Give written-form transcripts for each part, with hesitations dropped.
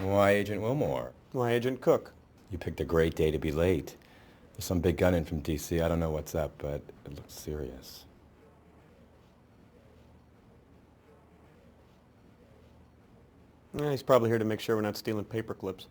Why, Agent Wilmore? Why, Agent Cook? You picked a great day to be late. There's some big gun in from D.C. I don't know what's up, but it looks serious. Yeah, he's probably here to make sure we're not stealing paper clips.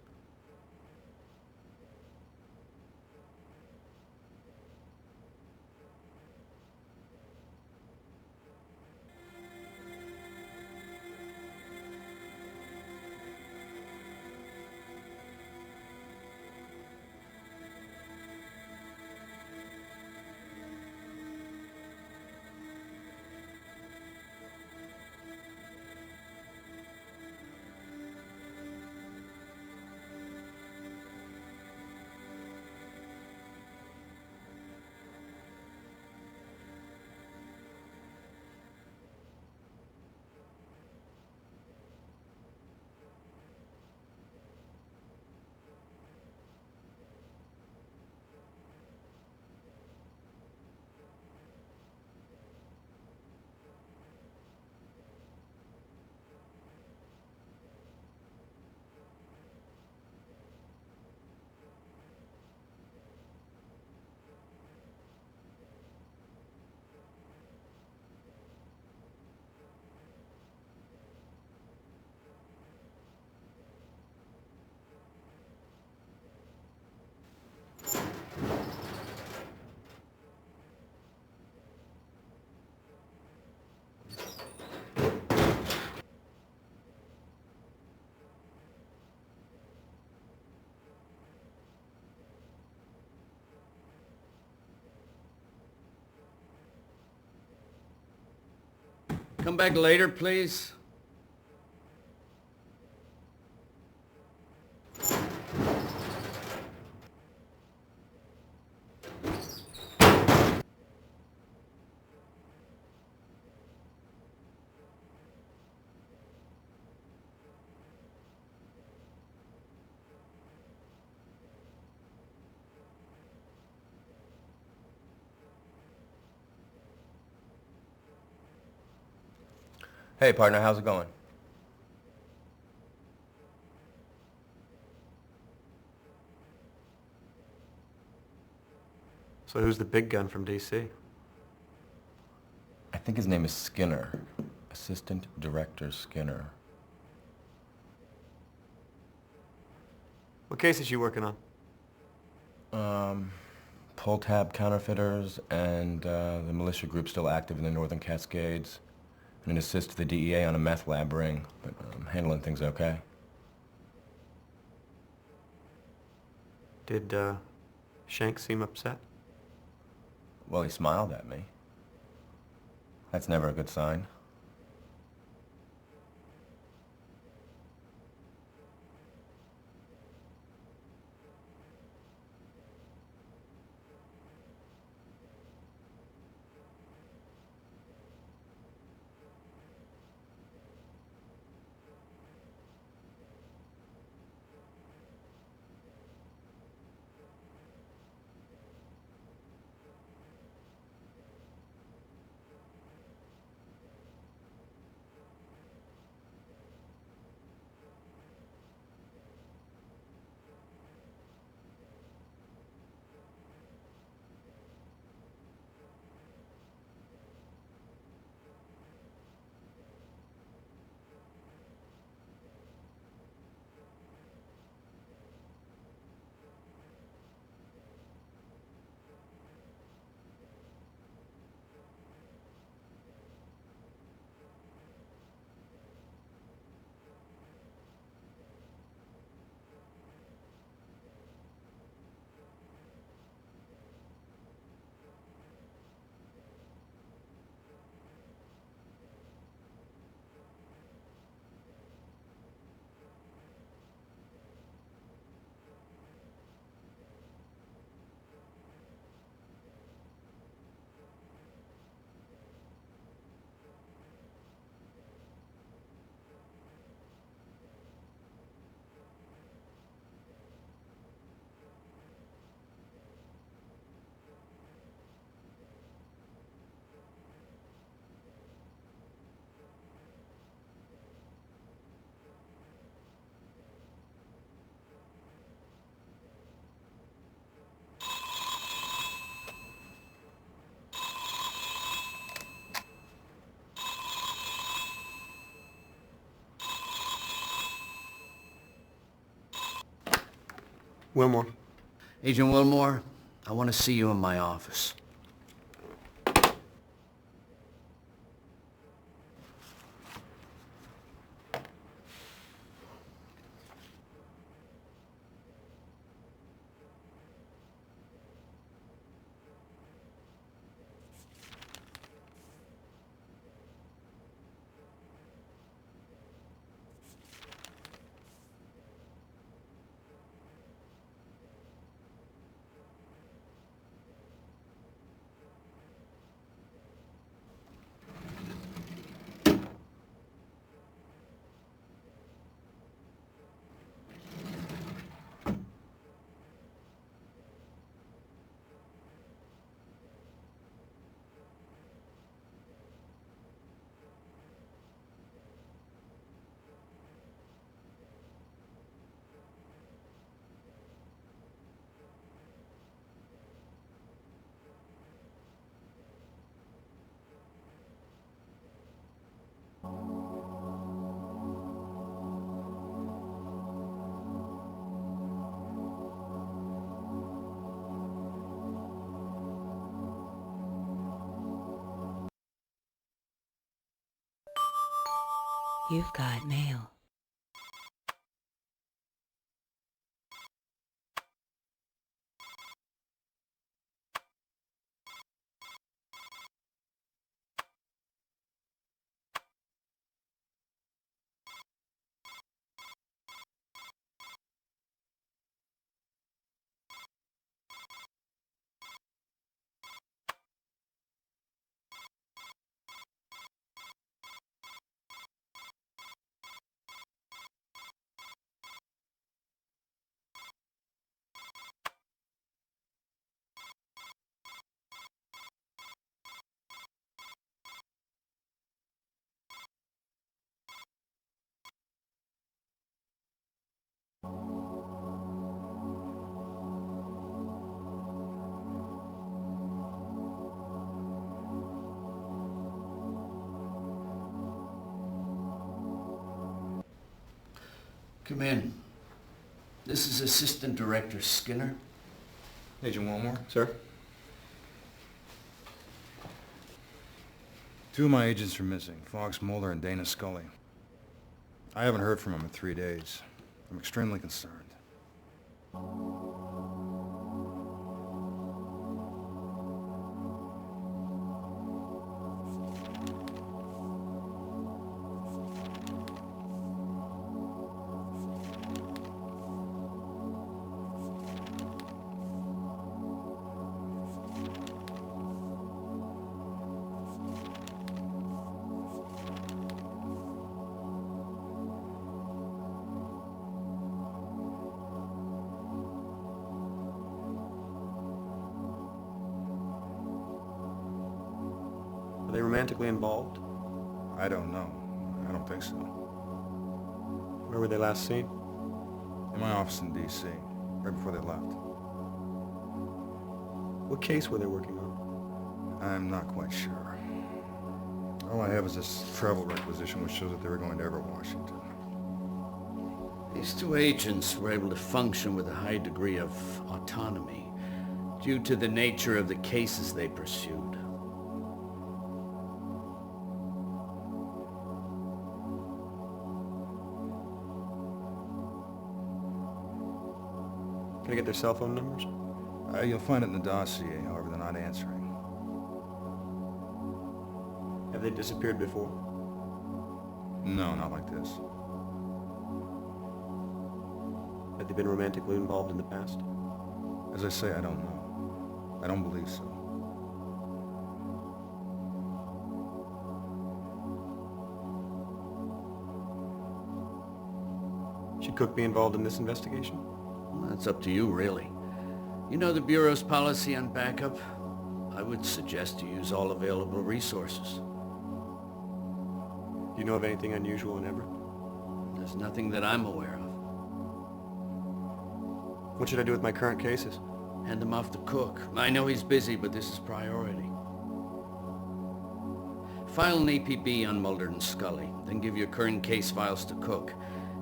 Come back later, please. Hey, partner, how's it going? So who's the big gun from D.C.? I think his name is Skinner. Assistant Director Skinner. What case is you working on? Pull tab counterfeiters and the militia group still active in the Northern Cascades. And an assist to the DEA on a meth lab ring. But I'm handling things okay. Did, Shank seem upset? Well, he smiled at me. That's never a good sign. Wilmore. Agent Wilmore, I want to see you in my office. You've got mail. Come in. This is Assistant Director Skinner. Agent Wilmore? Sir? Two of my agents are missing, Fox Mulder and Dana Scully. I haven't heard from them in 3 days. I'm extremely concerned. Are they romantically involved? I don't know. I don't think so. Where were they last seen? In my office in D.C., right before they left. What case were they working on? I'm not quite sure. All I have is this travel requisition which shows that they were going to Everett, Washington. These two agents were able to function with a high degree of autonomy due to the nature of the cases they pursued. Can I get their cell phone numbers? You'll find it in the dossier, however, they're not answering. Have they disappeared before? No, not like this. Have they been romantically involved in the past? As I say, I don't know. I don't believe so. Should Cook be involved in this investigation? Well, that's up to you, really. You know the Bureau's policy on backup? I would suggest you use all available resources. Do you know of anything unusual in Everett? There's nothing that I'm aware of. What should I do with my current cases? Hand them off to Cook. I know he's busy, but this is priority. File an APB on Mulder and Scully, then give your current case files to Cook.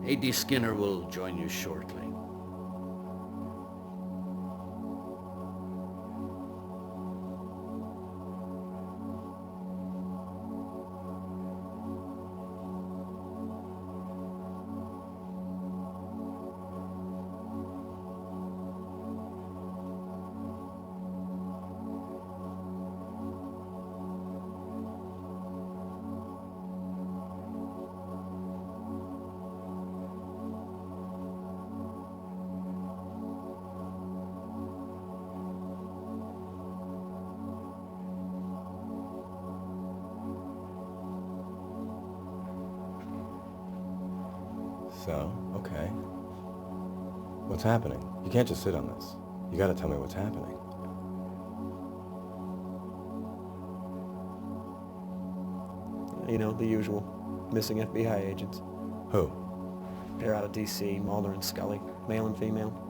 A.D. Skinner will join you shortly. so. Okay. What's happening? You can't just sit on this. You gotta tell me what's happening. You know, the usual. Missing FBI agents. Who? They're out of D.C., Mulder and Scully. Male and female.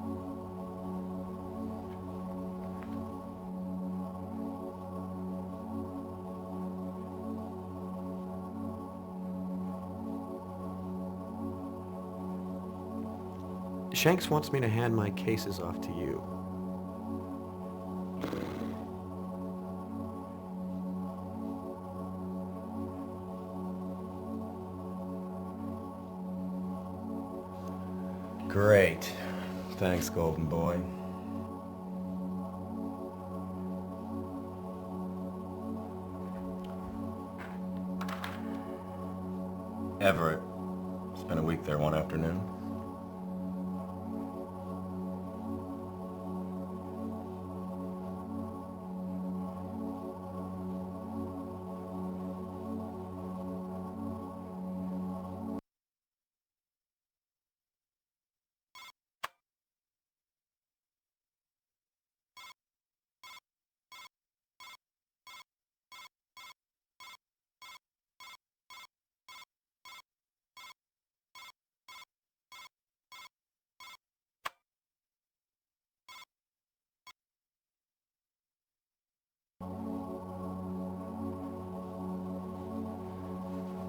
Shanks wants me to hand my cases off to you. Great. Thanks, Golden Boy. Everett. Spent a week there one afternoon.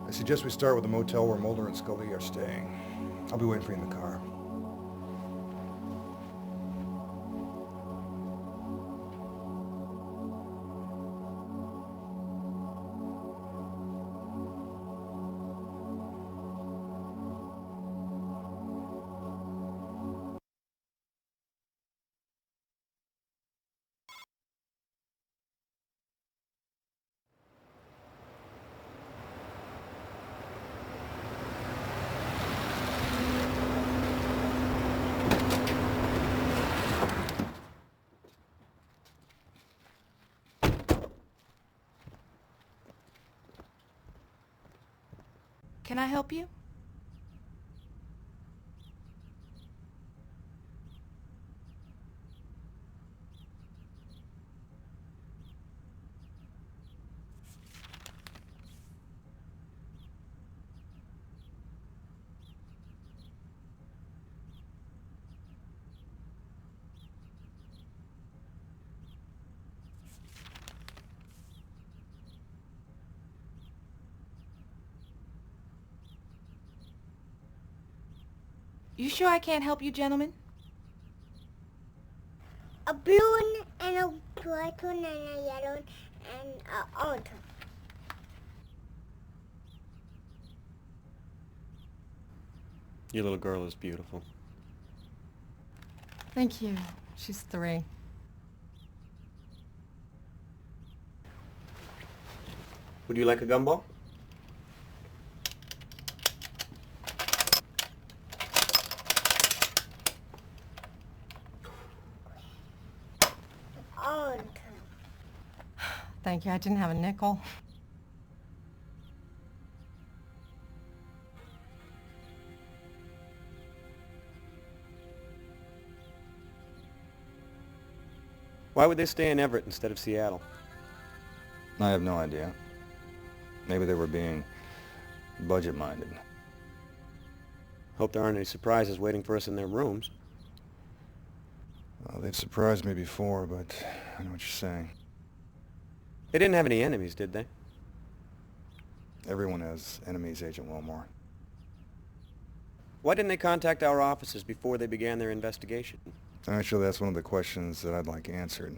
I suggest we start with the motel where Mulder and Scully are staying. I'll be waiting for you in the car. Can I help you? You sure I can't help you, gentlemen? A blue one and a white one and a yellow one and a orange one. Your little girl is beautiful. Thank you. She's 3. Would you like a gumball? Orange. Thank you. I didn't have a nickel. Why would they stay in Everett instead of Seattle? I have no idea. Maybe they were being budget-minded. Hope there aren't any surprises waiting for us in their rooms. Well, they've surprised me before, but I know what you're saying. They didn't have any enemies, did they? Everyone has enemies, Agent Wilmore. Why didn't they contact our offices before they began their investigation? Actually, that's one of the questions that I'd like answered.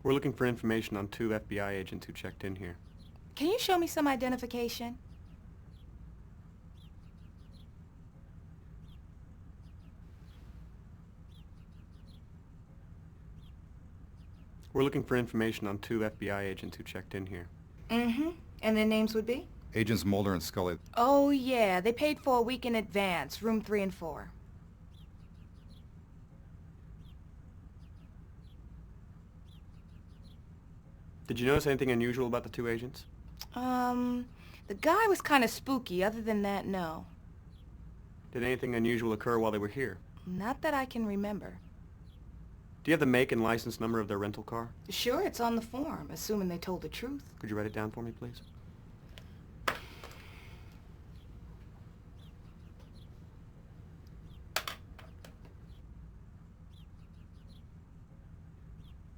We're looking for information on 2 FBI agents who checked in here. Can you show me some identification? We're looking for information on 2 FBI agents who checked in here. Mm-hmm. And their names would be? Agents Mulder and Scully. Oh, yeah. They paid for a week in advance, room 3 and 4. Did you notice anything unusual about the 2 agents? The guy was kind of spooky. Other than that, no. Did anything unusual occur while they were here? Not that I can remember. Do you have the make and license number of their rental car? Sure, it's on the form, assuming they told the truth. Could you write it down for me, please?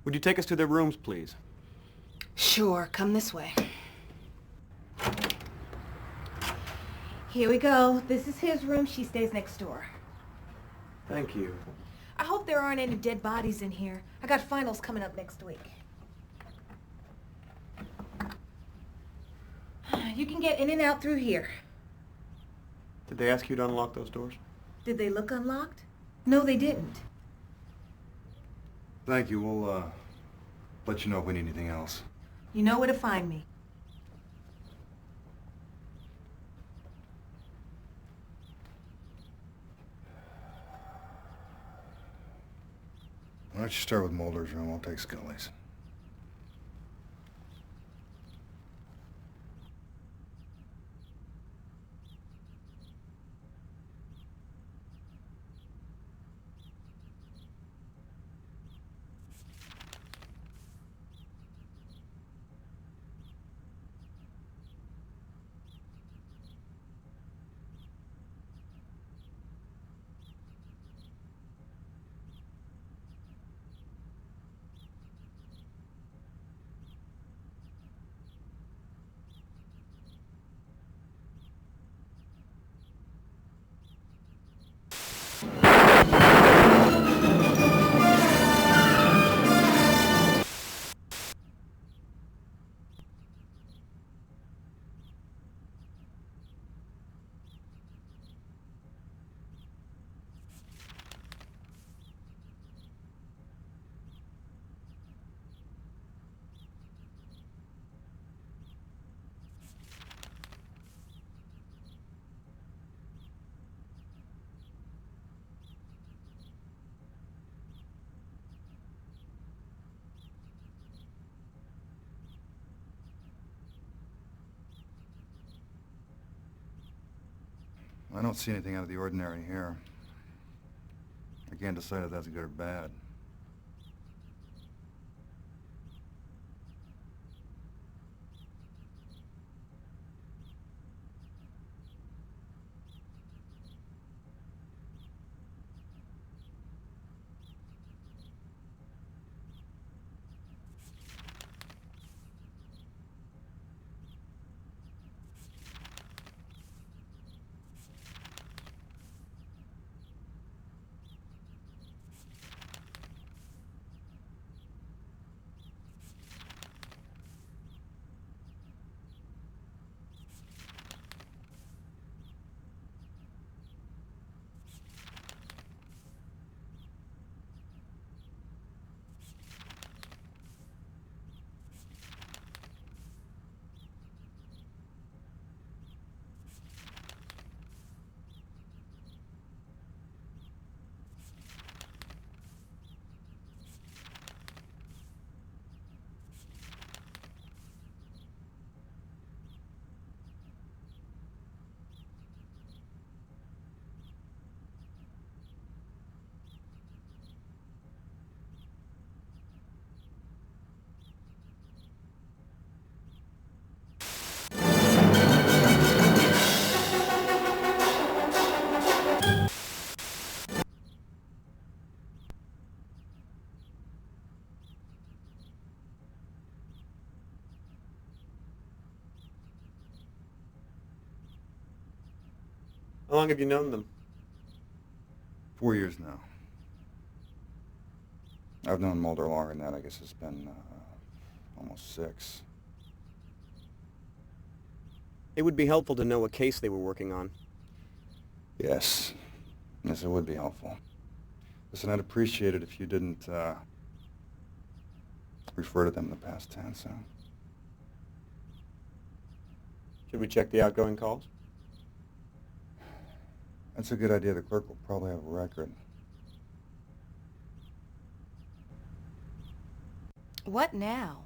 Would you take us to their rooms, please? Sure, come this way. Here we go. This is his room. She stays next door. Thank you. I hope there aren't any dead bodies in here. I got finals coming up next week. You can get in and out through here. Did they ask you to unlock those doors? Did they look unlocked? No, they didn't. Thank you. We'll, let you know if we need anything else. You know where to find me. Why don't you start with Mulder's room? I'll take Scully's. I don't see anything out of the ordinary here. I can't decide if that's good or bad. How long have you known them? 4 years now. I've known Mulder longer than that. I guess it's been almost 6. It would be helpful to know what case they were working on. Yes. Yes, it would be helpful. Listen, I'd appreciate it if you didn't refer to them in the past tense. Should we check the outgoing calls? That's a good idea. The clerk will probably have a record. What now?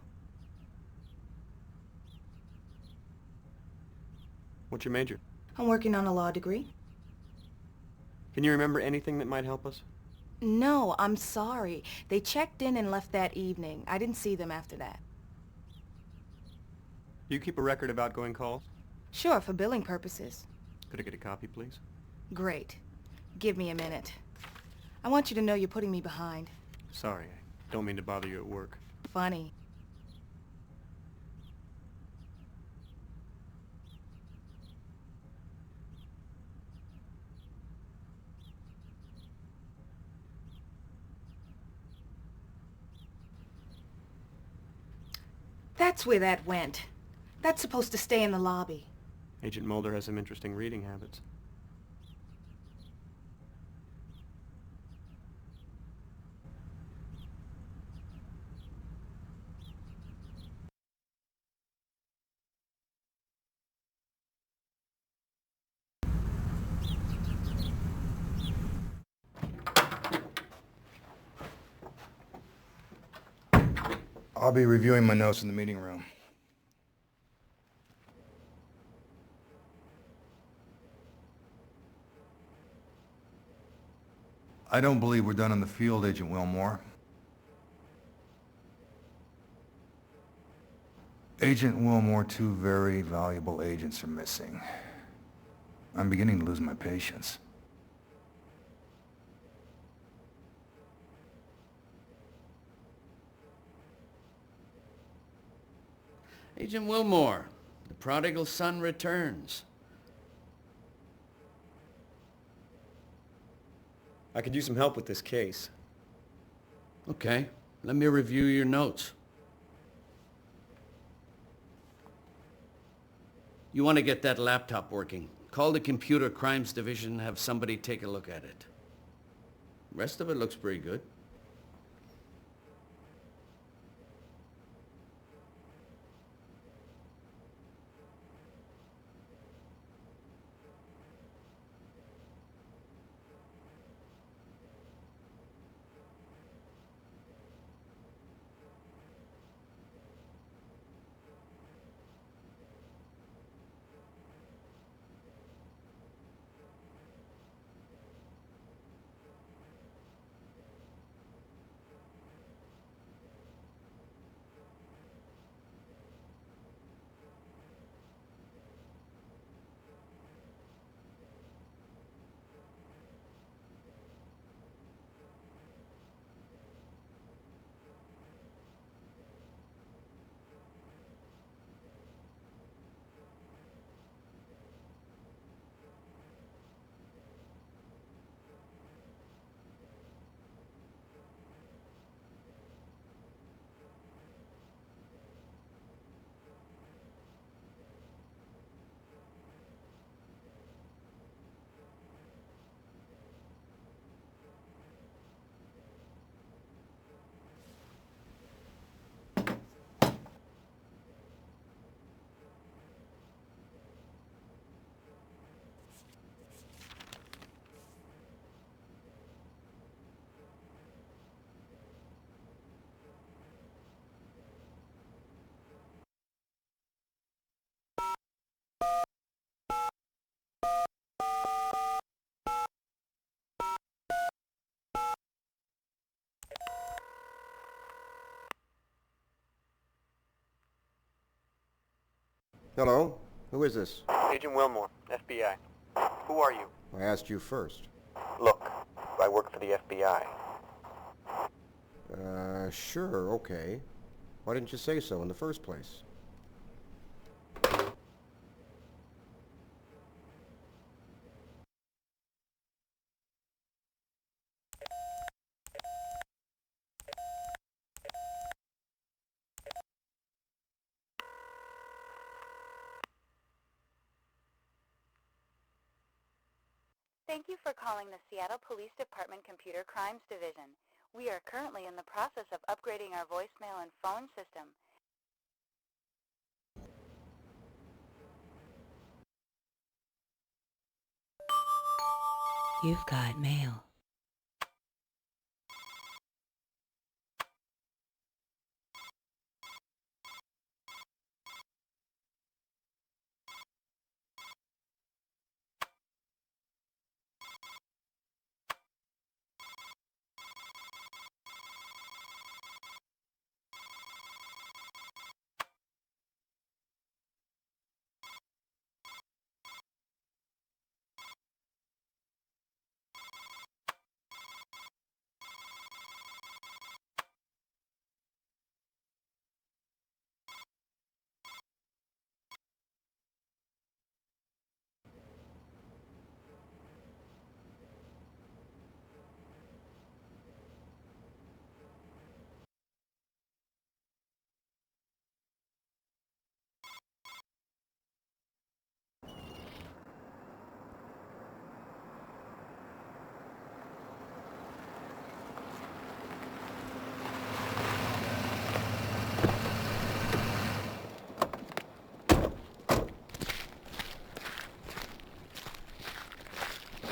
What's your major? I'm working on a law degree. Can you remember anything that might help us? No, I'm sorry. They checked in and left that evening. I didn't see them after that. Do you keep a record of outgoing calls? Sure, for billing purposes. Could I get a copy, please? Great. Give me a minute. I want you to know you're putting me behind. Sorry, I don't mean to bother you at work. Funny. That's where that went. That's supposed to stay in the lobby. Agent Mulder has some interesting reading habits. I'll be reviewing my notes in the meeting room. I don't believe we're done in the field, Agent Wilmore. Agent Wilmore, 2 very valuable agents are missing. I'm beginning to lose my patience. Agent Wilmore, the prodigal son returns. I could use some help with this case. Okay, let me review your notes. You want to get that laptop working. Call the Computer Crimes Division and have somebody take a look at it. Rest of it looks pretty good. Hello? Who is this? Agent Wilmore, FBI. Who are you? I asked you first. Look, I work for the FBI. Sure, okay. Why didn't you say so in the first place? Thank you for calling the Seattle Police Department Computer Crimes Division. We are currently in the process of upgrading our voicemail and phone system. You've got mail.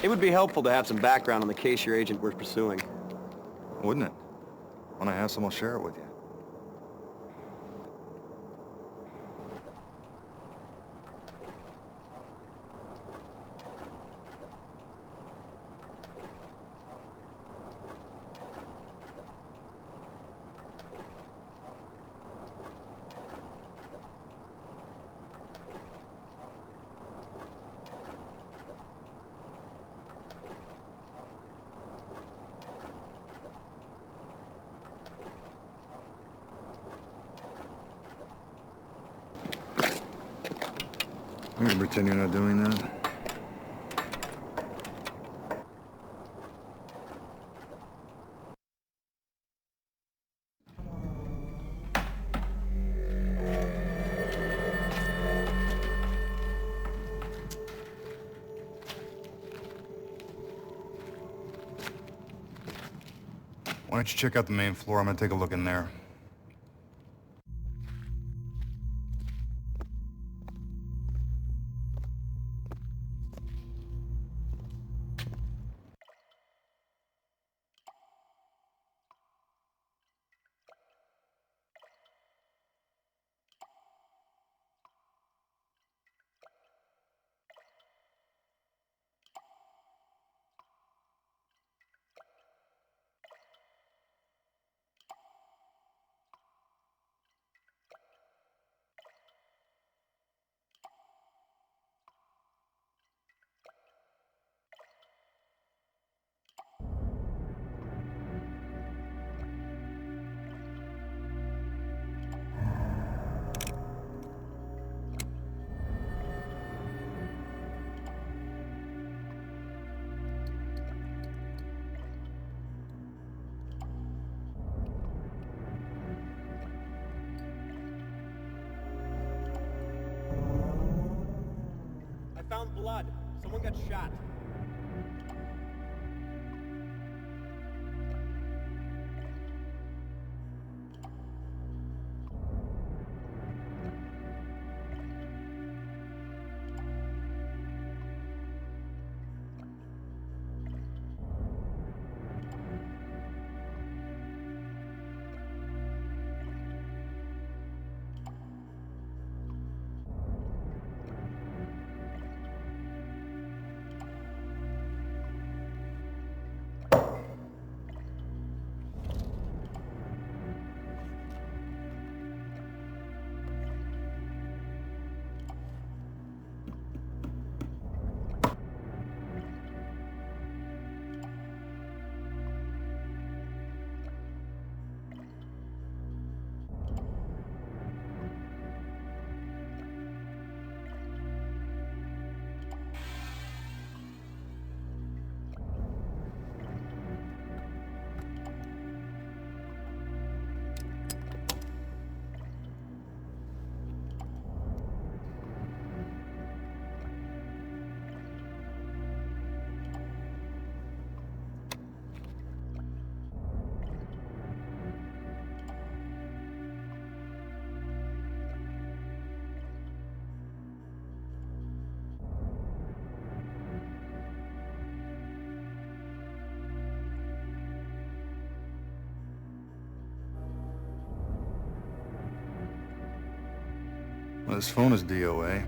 It would be helpful to have some background on the case your agent was pursuing. Wouldn't it? When I have some, I'll share it with you. I'm gonna pretend you're not doing that. Why don't you check out the main floor? I'm gonna take a look in there. I found blood. Someone got shot. Well, this phone is DOA.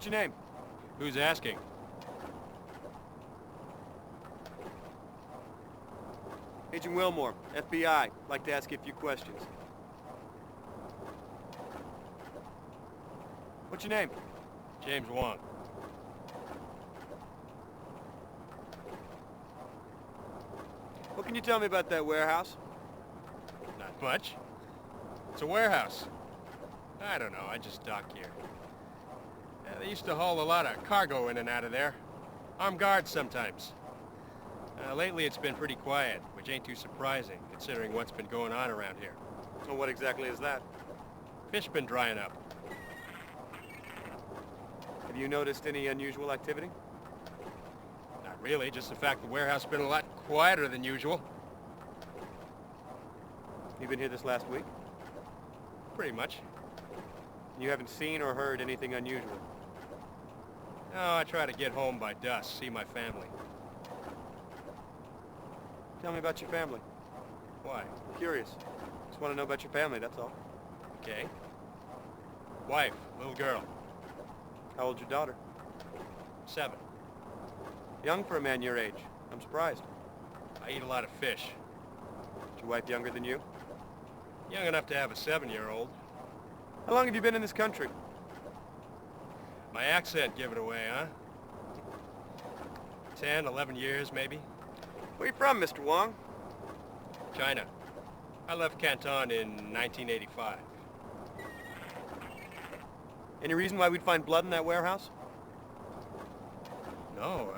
What's your name? Who's asking? Agent Wilmore, FBI. Like to ask you a few questions. What's your name? James Wong. What can you tell me about that warehouse? Not much. It's a warehouse. I don't know, I just dock here. They used to haul a lot of cargo in and out of there. Armed guards sometimes. Lately it's been pretty quiet, which ain't too surprising, considering what's been going on around here. So what exactly is that? Fish been drying up. Have you noticed any unusual activity? Not really, just the fact the warehouse has been a lot quieter than usual. You been here this last week? Pretty much. You haven't seen or heard anything unusual? No, I try to get home by dusk, see my family. Tell me about your family. Why? Curious. Just want to know about your family, that's all. Okay. Wife, little girl. How old's your daughter? 7. Young for a man your age. I'm surprised. I eat a lot of fish. Is your wife younger than you? Young enough to have a 7-year-old. How long have you been in this country? My accent give it away, huh? 10, 11 years, maybe. Where you from, Mr. Wong? China. I left Canton in 1985. Any reason why we'd find blood in that warehouse? No,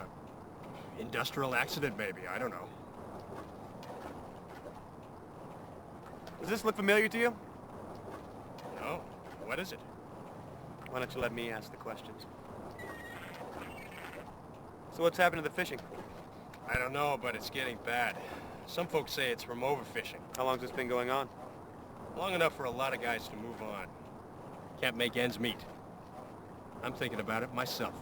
industrial accident maybe, I don't know. Does this look familiar to you? No. What is it? Why don't you let me ask the questions? So what's happened to the fishing? I don't know, but it's getting bad. Some folks say it's from overfishing. How long's this been going on? Long enough for a lot of guys to move on. Can't make ends meet. I'm thinking about it myself.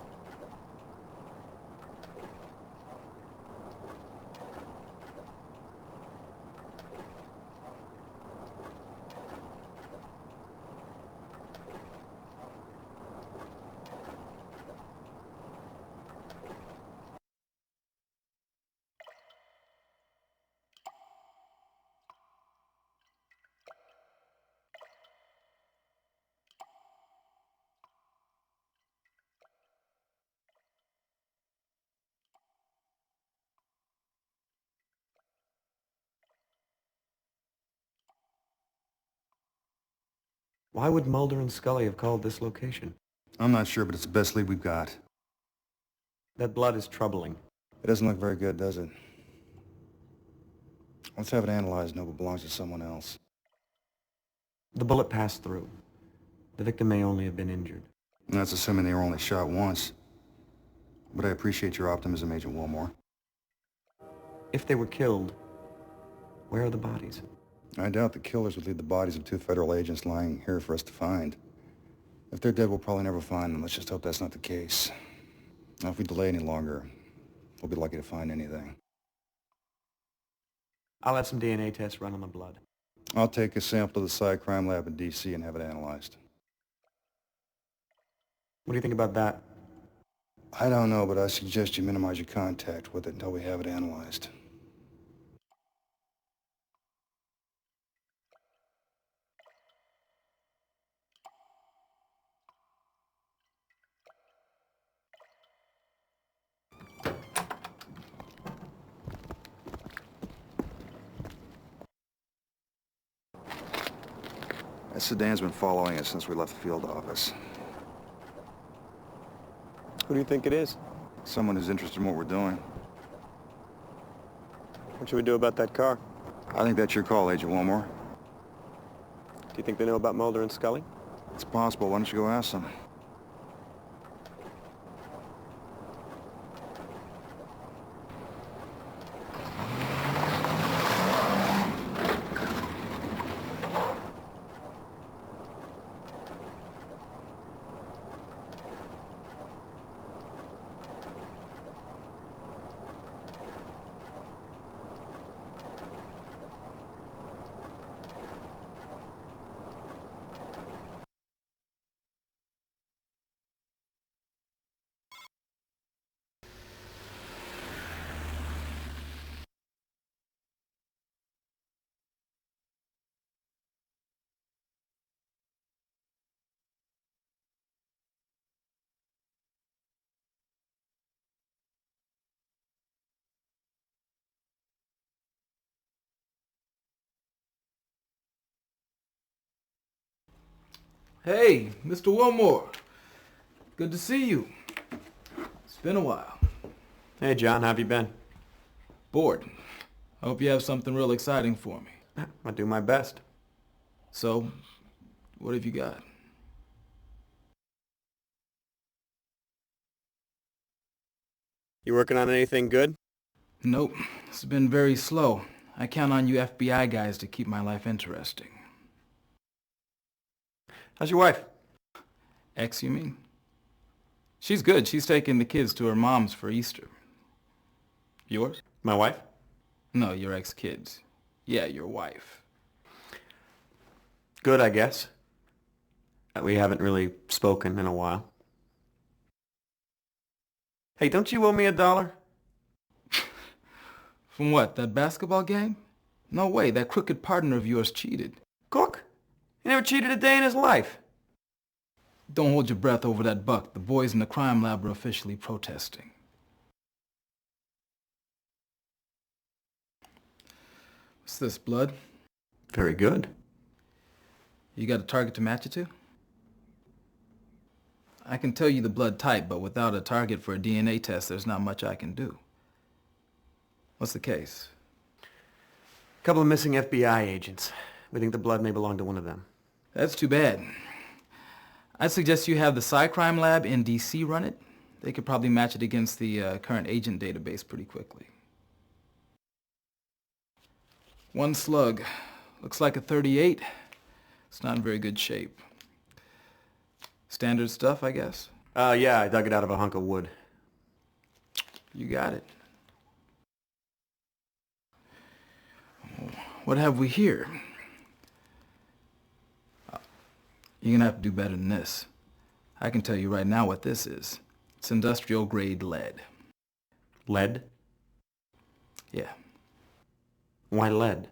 Why would Mulder and Scully have called this location? I'm not sure, but it's the best lead we've got. That blood is troubling. It doesn't look very good, does it? Let's have it analyzed, know it belongs to someone else. The bullet passed through. The victim may only have been injured. And that's assuming they were only shot once. But I appreciate your optimism, Agent Wilmore. If they were killed, where are the bodies? I doubt the killers would leave the bodies of 2 federal agents lying here for us to find. If they're dead, we'll probably never find them. Let's just hope that's not the case. Now, if we delay any longer, we'll be lucky to find anything. I'll have some DNA tests run on the blood. I'll take a sample to the Psy Crime Lab in D.C. and have it analyzed. What do you think about that? I don't know, but I suggest you minimize your contact with it until we have it analyzed. That sedan's been following us since we left the field office. Who do you think it is? Someone who's interested in what we're doing. What should we do about that car? I think that's your call, Agent Wilmore. Do you think they know about Mulder and Scully? It's possible. Why don't you go ask them? Hey, Mr. Wilmore. Good to see you. It's been a while. Hey, John, how have you been? Bored. I hope you have something real exciting for me. I do my best. So, what have you got? You working on anything good? Nope. It's been very slow. I count on you FBI guys to keep my life interesting. How's your wife? Ex, you mean? She's good. She's taking the kids to her mom's for Easter. Yours? My wife? No, your ex-kids. Yeah, your wife. Good, I guess. We haven't really spoken in a while. Hey, don't you owe me $1? From what, that basketball game? No way, that crooked partner of yours cheated. Cook? He never cheated a day in his life. Don't hold your breath over that buck. The boys in the crime lab are officially protesting. What's this, blood? Very good. You got a target to match it to? I can tell you the blood type, but without a target for a DNA test, there's not much I can do. What's the case? A couple of missing FBI agents. We think the blood may belong to one of them. That's too bad. I'd suggest you have the Cycrime lab in DC run it. They could probably match it against the current agent database pretty quickly. One slug. Looks like a 38. It's not in very good shape. Standard stuff, I guess? Yeah, I dug it out of a hunk of wood. You got it. What have we here? You're gonna have to do better than this. I can tell you right now what this is. It's industrial grade lead. Lead? Yeah. Why lead?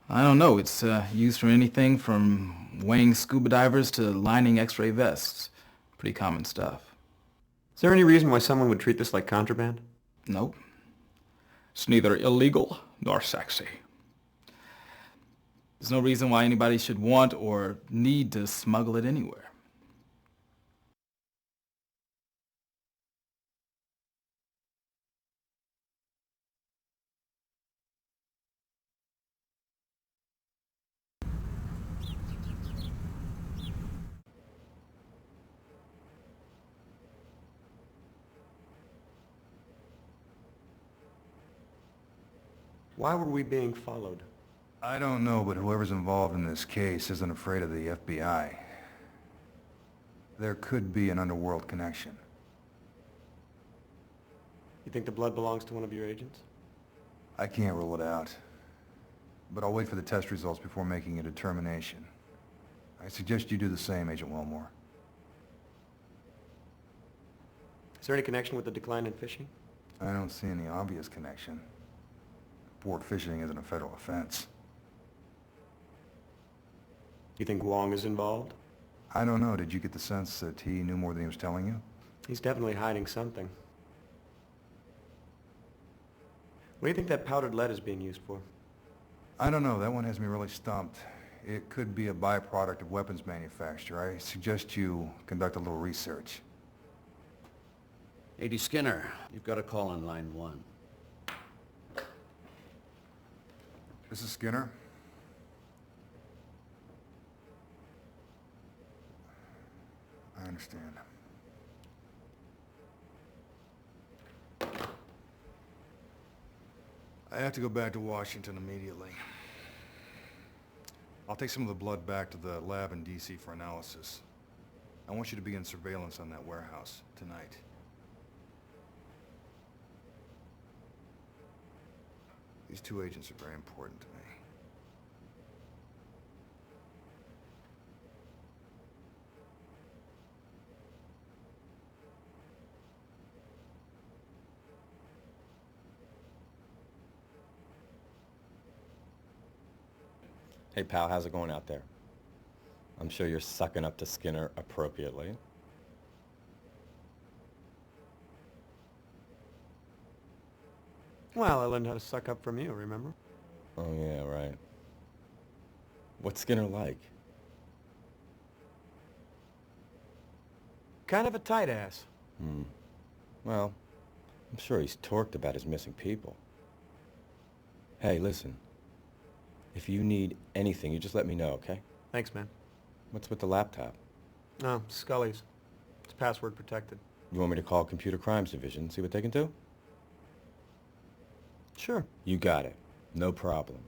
I don't know. It's used for anything from weighing scuba divers to lining X-ray vests. Pretty common stuff. Is there any reason why someone would treat this like contraband? Nope. It's neither illegal nor sexy. There's no reason why anybody should want or need to smuggle it anywhere. Why were we being followed? I don't know, but whoever's involved in this case isn't afraid of the FBI. There could be an underworld connection. You think the blood belongs to one of your agents? I can't rule it out. But I'll wait for the test results before making a determination. I suggest you do the same, Agent Wilmore. Is there any connection with the decline in fishing? I don't see any obvious connection. Sport fishing isn't a federal offense. You think Wong is involved? I don't know. Did you get the sense that he knew more than he was telling you? He's definitely hiding something. What do you think that powdered lead is being used for? I don't know. That one has me really stumped. It could be a byproduct of weapons manufacture. I suggest you conduct a little research. A.D. Skinner, you've got a call on line 1. This is Skinner. I understand. I have to go back to Washington immediately. I'll take some of the blood back to the lab in D.C. for analysis. I want you to begin surveillance on that warehouse tonight. These two agents are very important to me. Hey pal, how's it going out there? I'm sure you're sucking up to Skinner appropriately. Well, I learned how to suck up from you, remember? Oh yeah, right. What's Skinner like? kind of a tight ass. Well, I'm sure he's torqued about his missing people. Hey, listen. If you need anything, you just let me know, okay? Thanks, man. What's with the laptop? No, Scully's. It's password protected. You want me to call Computer Crimes Division, see what they can do? Sure. You got it. No problem.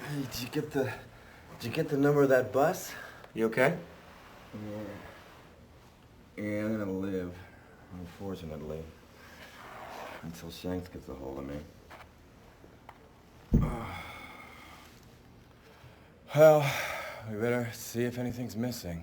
Hey, did you get the number of that bus? You okay? Yeah, I'm gonna live, unfortunately, until Shanks gets a hold of me. Well, we better see if anything's missing.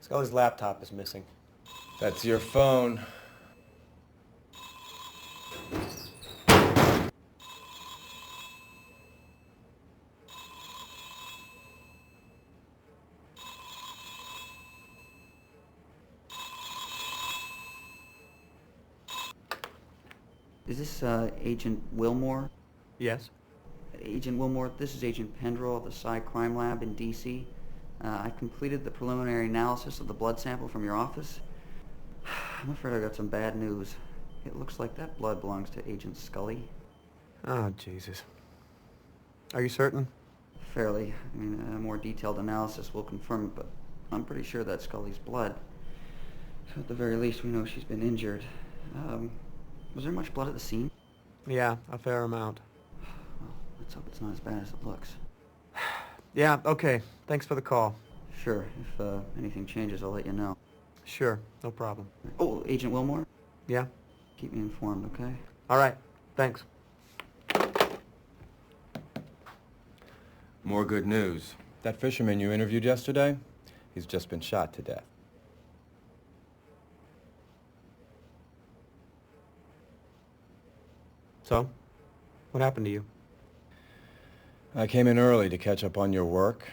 Scully's laptop is missing. That's your phone. Is this, Agent Wilmore? Yes? Agent Wilmore, this is Agent Pendrell of the Psy Crime Lab in D.C. I completed the preliminary analysis of the blood sample from your office. I'm afraid I got some bad news. It looks like that blood belongs to Agent Scully. Oh, Jesus. Are you certain? Fairly. I mean, a more detailed analysis will confirm it, but I'm pretty sure that's Scully's blood. So at the very least, we know she's been injured. Was there much blood at the scene? Yeah, a fair amount. Well, let's hope it's not as bad as it looks. Yeah, okay. Thanks for the call. Sure. If anything changes, I'll let you know. Sure, no problem. Oh, Agent Wilmore? Yeah? Keep me informed, okay? All right, thanks. More good news. That fisherman you interviewed yesterday, he's just been shot to death. So? What happened to you? I came in early to catch up on your work,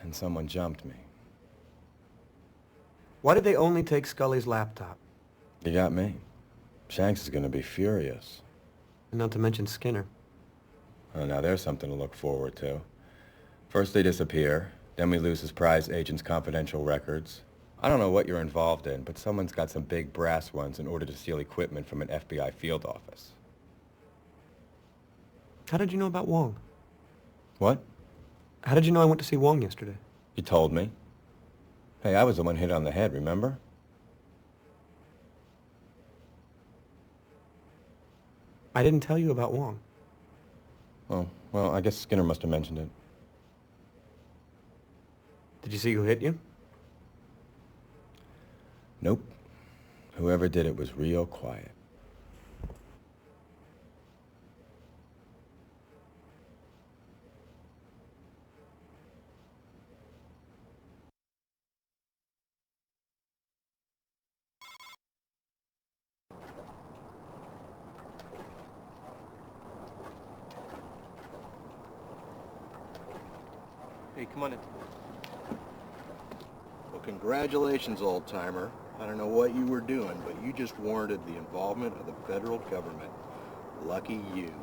and someone jumped me. Why did they only take Scully's laptop? You got me. Shanks is gonna be furious. And not to mention Skinner. Oh, now there's something to look forward to. First they disappear, then we lose his prize agent's confidential records. I don't know what you're involved in, but someone's got some big brass ones in order to steal equipment from an FBI field office. How did you know about Wong? What? How did you know I went to see Wong yesterday? You told me. Hey, I was the one hit on the head, remember? I didn't tell you about Wong. Oh, well, I guess Skinner must have mentioned it. Did you see who hit you? Nope. Whoever did it was real quiet. Hey, come on in. Well, congratulations, old-timer. I don't know what you were doing, but you just warranted the involvement of the federal government. Lucky you.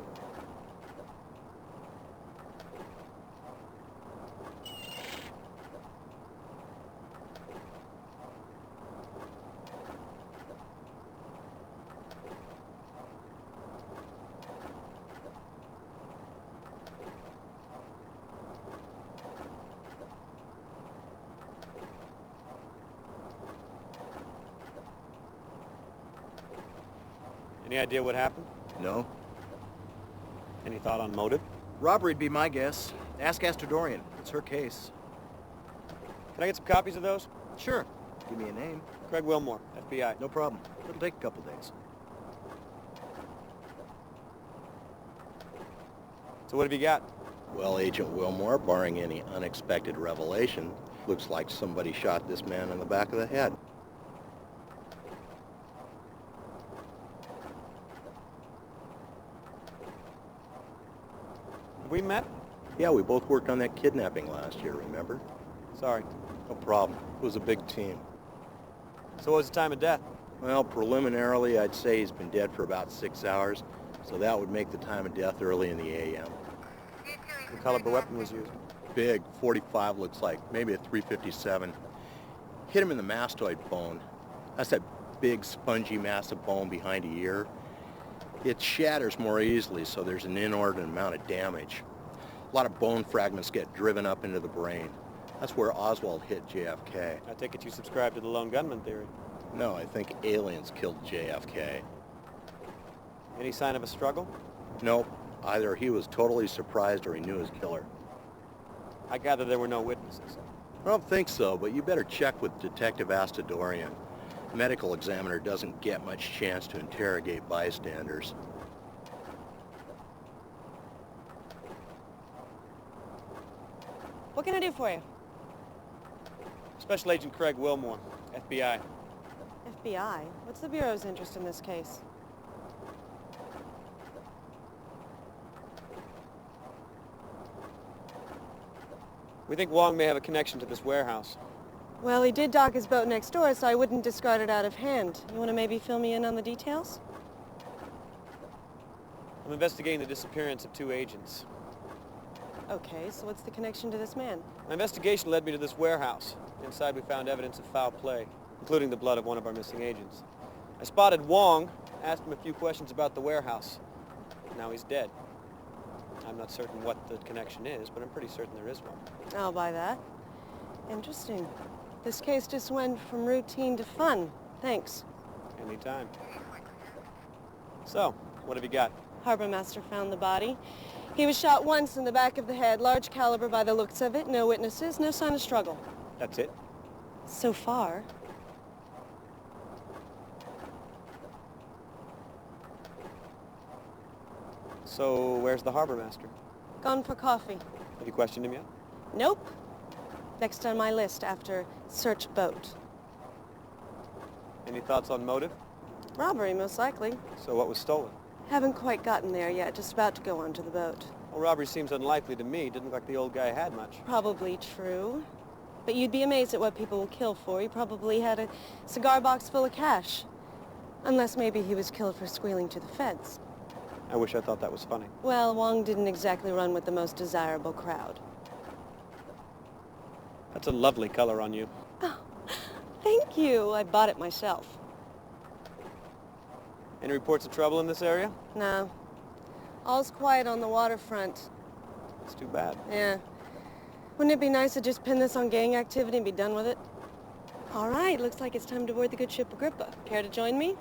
Any idea what happened? No? Any thought on motive? Robbery'd be my guess. Ask Astor Dorian. It's her case. Can I get some copies of those? Sure. Give me a name. Craig Wilmore, FBI. No problem. It'll take a couple days. So what have you got? Well, Agent Wilmore, barring any unexpected revelation, looks like somebody shot this man in the back of the head. Have we met? Yeah, we both worked on that kidnapping last year, remember? Sorry. No problem. It was a big team. So what was the time of death? Well, preliminarily, I'd say he's been dead for about 6 hours, so that would make the time of death early in the a.m. What caliber weapon was used? Big, 45 looks like, maybe a 357. Hit him in the mastoid bone. That's that big, spongy, massive bone behind the ear. It shatters more easily, so there's an inordinate amount of damage. A lot of bone fragments get driven up into the brain. That's where Oswald hit JFK. I take it you subscribe to the lone gunman theory. No, I think aliens killed JFK. Any sign of a struggle? Nope. Either he was totally surprised or he knew his killer. I gather there were no witnesses. I don't think so, but you better check with Detective Astadorian. Medical examiner doesn't get much chance to interrogate bystanders. What can I do for you? Special Agent Craig Wilmore, FBI. FBI? What's the Bureau's interest in this case? We think Wong may have a connection to this warehouse. Well, he did dock his boat next door, so I wouldn't discard it out of hand. You want to maybe fill me in on the details? I'm investigating the disappearance of 2 agents. Okay, so what's the connection to this man? My investigation led me to this warehouse. Inside we found evidence of foul play, including the blood of one of our missing agents. I spotted Wong, asked him a few questions about the warehouse. Now he's dead. I'm not certain what the connection is, but I'm pretty certain there is one. I'll buy that. Interesting. This case just went from routine to fun. Thanks. Anytime. So, what have you got? Harbor Master found the body. He was shot once in the back of the head, large caliber by the looks of it, no witnesses, no sign of struggle. That's it? So far. So, where's the harbor master? Gone for coffee. Have you questioned him yet? Nope. Next on my list after search boat. Any thoughts on motive? Robbery, most likely. So what was stolen? Haven't quite gotten there yet, just about to go onto the boat. Well, robbery seems unlikely to me. Didn't look like the old guy had much. Probably true. But you'd be amazed at what people will kill for. He probably had a cigar box full of cash. Unless maybe he was killed for squealing to the feds. I wish I thought that was funny. Well, Wong didn't exactly run with the most desirable crowd. That's a lovely color on you. Oh, thank you. I bought it myself. Any reports of trouble in this area? No. All's quiet on the waterfront. It's too bad. Yeah. Wouldn't it be nice to just pin this on gang activity and be done with it? All right, looks like it's time to board the good ship Agrippa. Care to join me?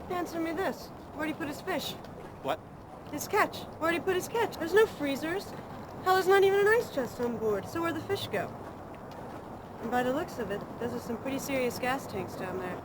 Answer me this. Where'd he put his fish? What? His catch. Where'd he put his catch? There's no freezers. Hell, there's not even an ice chest on board. So where'd the fish go? And by the looks of it, those are some pretty serious gas tanks down there.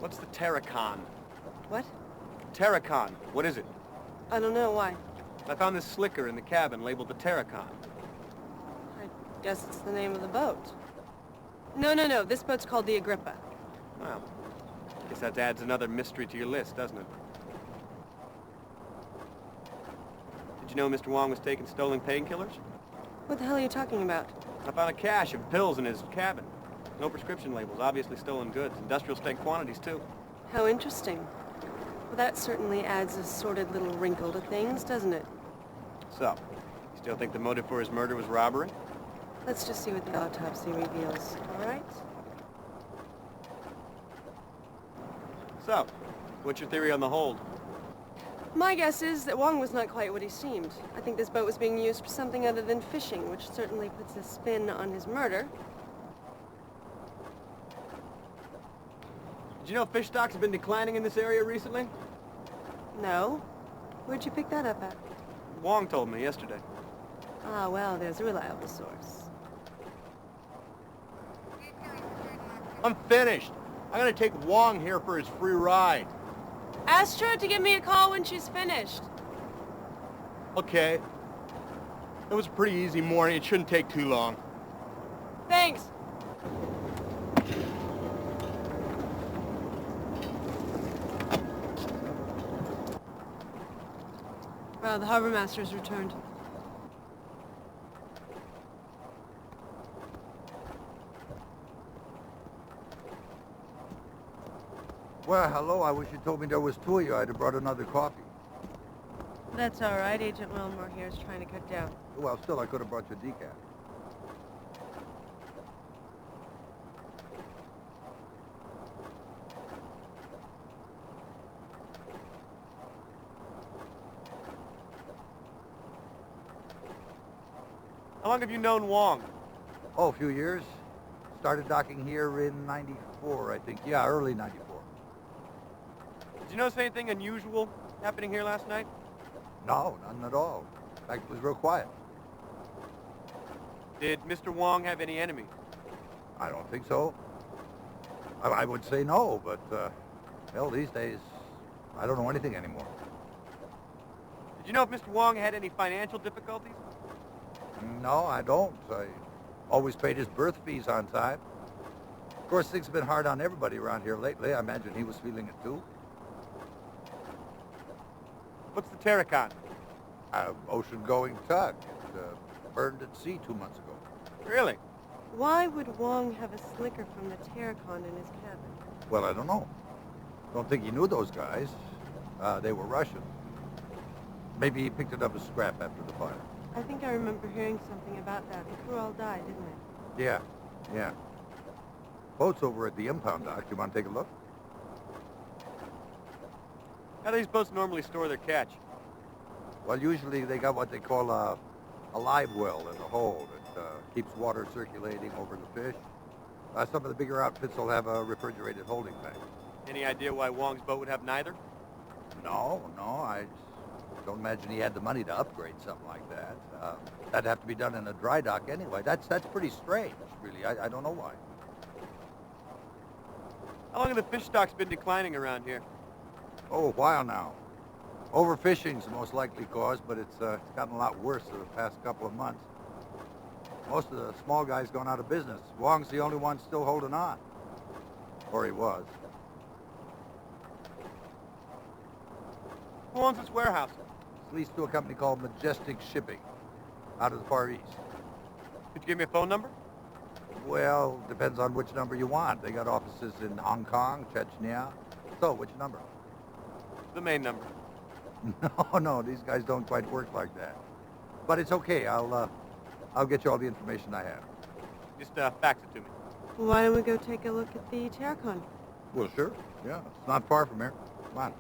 What's the Terracon? What? Terracon. What is it? I don't know. Why? I found this slicker in the cabin labeled the Terracon. I guess it's the name of the boat. No. This boat's called the Agrippa. Well, guess that adds another mystery to your list, doesn't it? Did you know Mr. Wong was taking stolen painkillers? What the hell are you talking about? I found a cache of pills in his cabin. No prescription labels, obviously stolen goods. Industrial strength quantities, too. How interesting. Well, that certainly adds a sordid little wrinkle to things, doesn't it? So, you still think the motive for his murder was robbery? Let's just see what the autopsy reveals, all right? So, what's your theory on the hold? My guess is that Wong was not quite what he seemed. I think this boat was being used for something other than fishing, which certainly puts a spin on his murder. Did you know fish stocks have been declining in this area recently? No. Where'd you pick that up at? Wong told me yesterday. Ah, well, there's a reliable source. I'm finished. I'm gonna take Wong here for his free ride. Ask her to give me a call when she's finished. Okay. It was a pretty easy morning. It shouldn't take too long. Thanks. Well, the harbor master's returned. Well, hello. I wish you told me there was two of you. I'd have brought another coffee. That's all right. Agent Wilmore here is trying to cut down. Well, still, I could have brought you decaf. How long have you known Wong? Oh, a few years. Started docking here in '94, I think. Yeah, early '94. Did you notice anything unusual happening here last night? No, none at all. In fact, it was real quiet. Did Mr. Wong have any enemies? I don't think so. I would say no, but, hell, these days, I don't know anything anymore. Did you know if Mr. Wong had any financial difficulties? No, I don't. I always paid his birth fees on time. Of course, things have been hard on everybody around here lately. I imagine he was feeling it too. What's the Terracon? Ocean-going tug. It burned at sea 2 months ago. Really? Why would Wong have a slicker from the Terracon in his cabin? Well, I don't know. Don't think he knew those guys. They were Russian. Maybe he picked it up as scrap after the fire. I think I remember hearing something about that. The crew all died, didn't they? Yeah. Boat's over at the impound dock. You want to take a look? How do these boats normally store their catch? Well, usually they got what they call a live well in the hold. It keeps water circulating over the fish. Some of the bigger outfits will have a refrigerated holding tank. Any idea why Wong's boat would have neither? No, I don't imagine he had the money to upgrade something like that. That'd have to be done in a dry dock anyway. That's pretty strange, really. I don't know why. How long have the fish stocks been declining around here? Oh, a while now. Overfishing's the most likely cause, but it's gotten a lot worse in the past couple of months. Most of the small guys gone out of business. Wong's the only one still holding on. Or he was. Who owns this warehouse? It's leased to a company called Majestic Shipping, out of the Far East. Could you give me a phone number? Well, depends on which number you want. They got offices in Hong Kong, Chechnya. So, which number? The main number. No, these guys don't quite work like that. But it's okay. I'll get you all the information I have. Just fax it to me. Well, why don't we go take a look at the Terracon? Well, sure. Yeah, it's not far from here. Come on.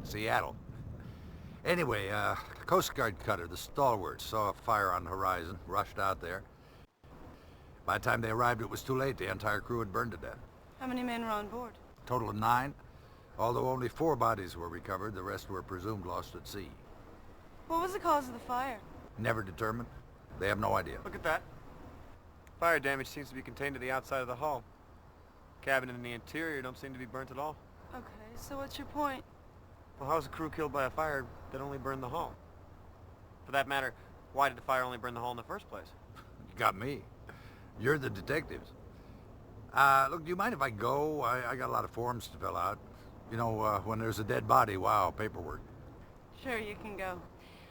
Seattle. Anyway, Coast Guard cutter, the Stalwart, saw a fire on the horizon, rushed out there. By the time they arrived, it was too late. The entire crew had burned to death. How many men were on board? Total of 9. Although only 4 bodies were recovered, the rest were presumed lost at sea. What was the cause of the fire? Never determined. They have no idea. Look at that. Fire damage seems to be contained to the outside of the hull. Cabin and the interior don't seem to be burnt at all. Okay, so what's your point? Well, how was the crew killed by a fire that only burned the hull? For that matter, why did the fire only burn the hull in the first place? You got me. You're the detectives. Look, do you mind if I go? I got a lot of forms to fill out. You know, when there's a dead body, wow, paperwork. Sure, you can go.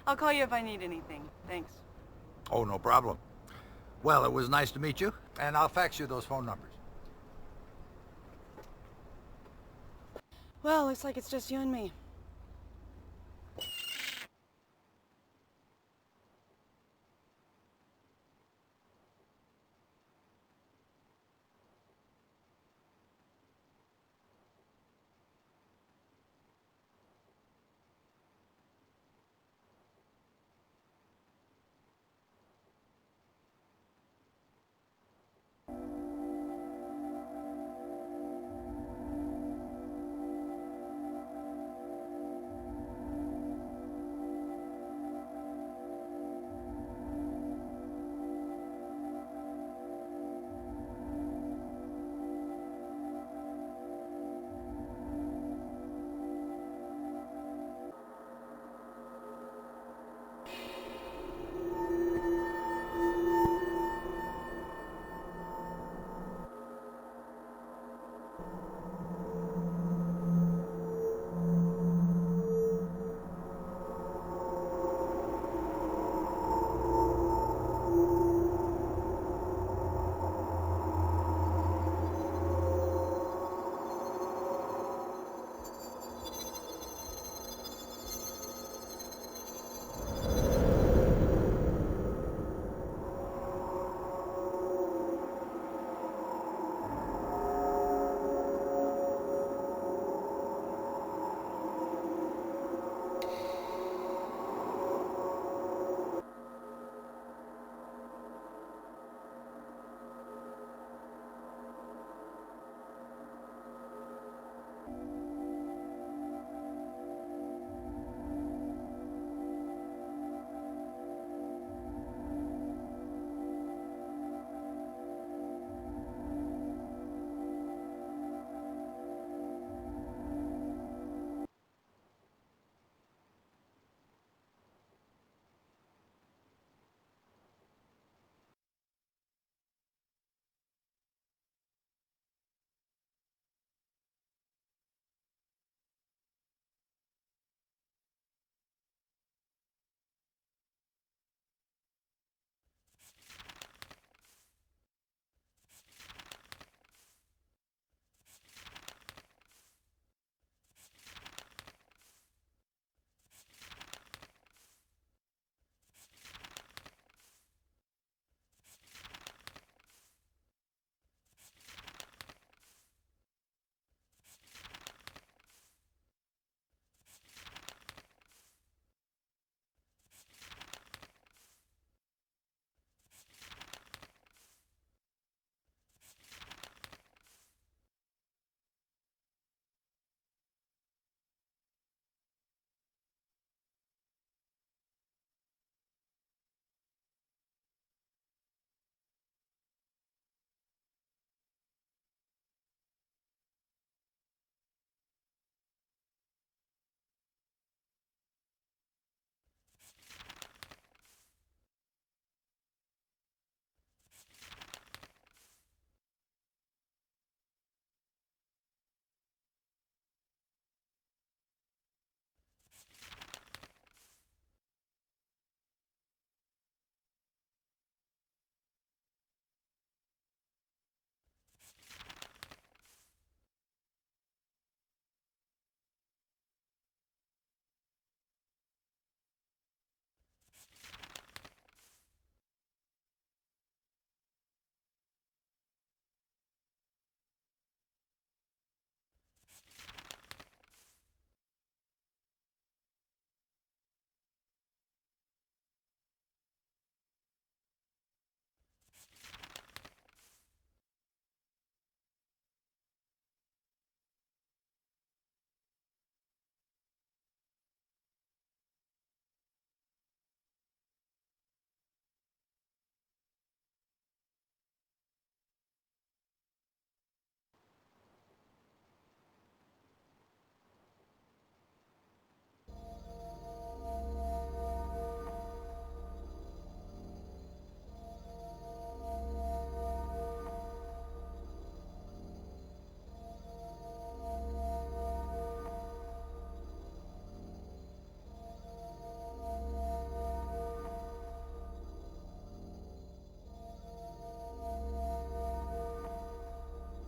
I'll call you if I need anything. Thanks. Oh, no problem. Well, it was nice to meet you, and I'll fax you those phone numbers. Well, looks like it's just you and me.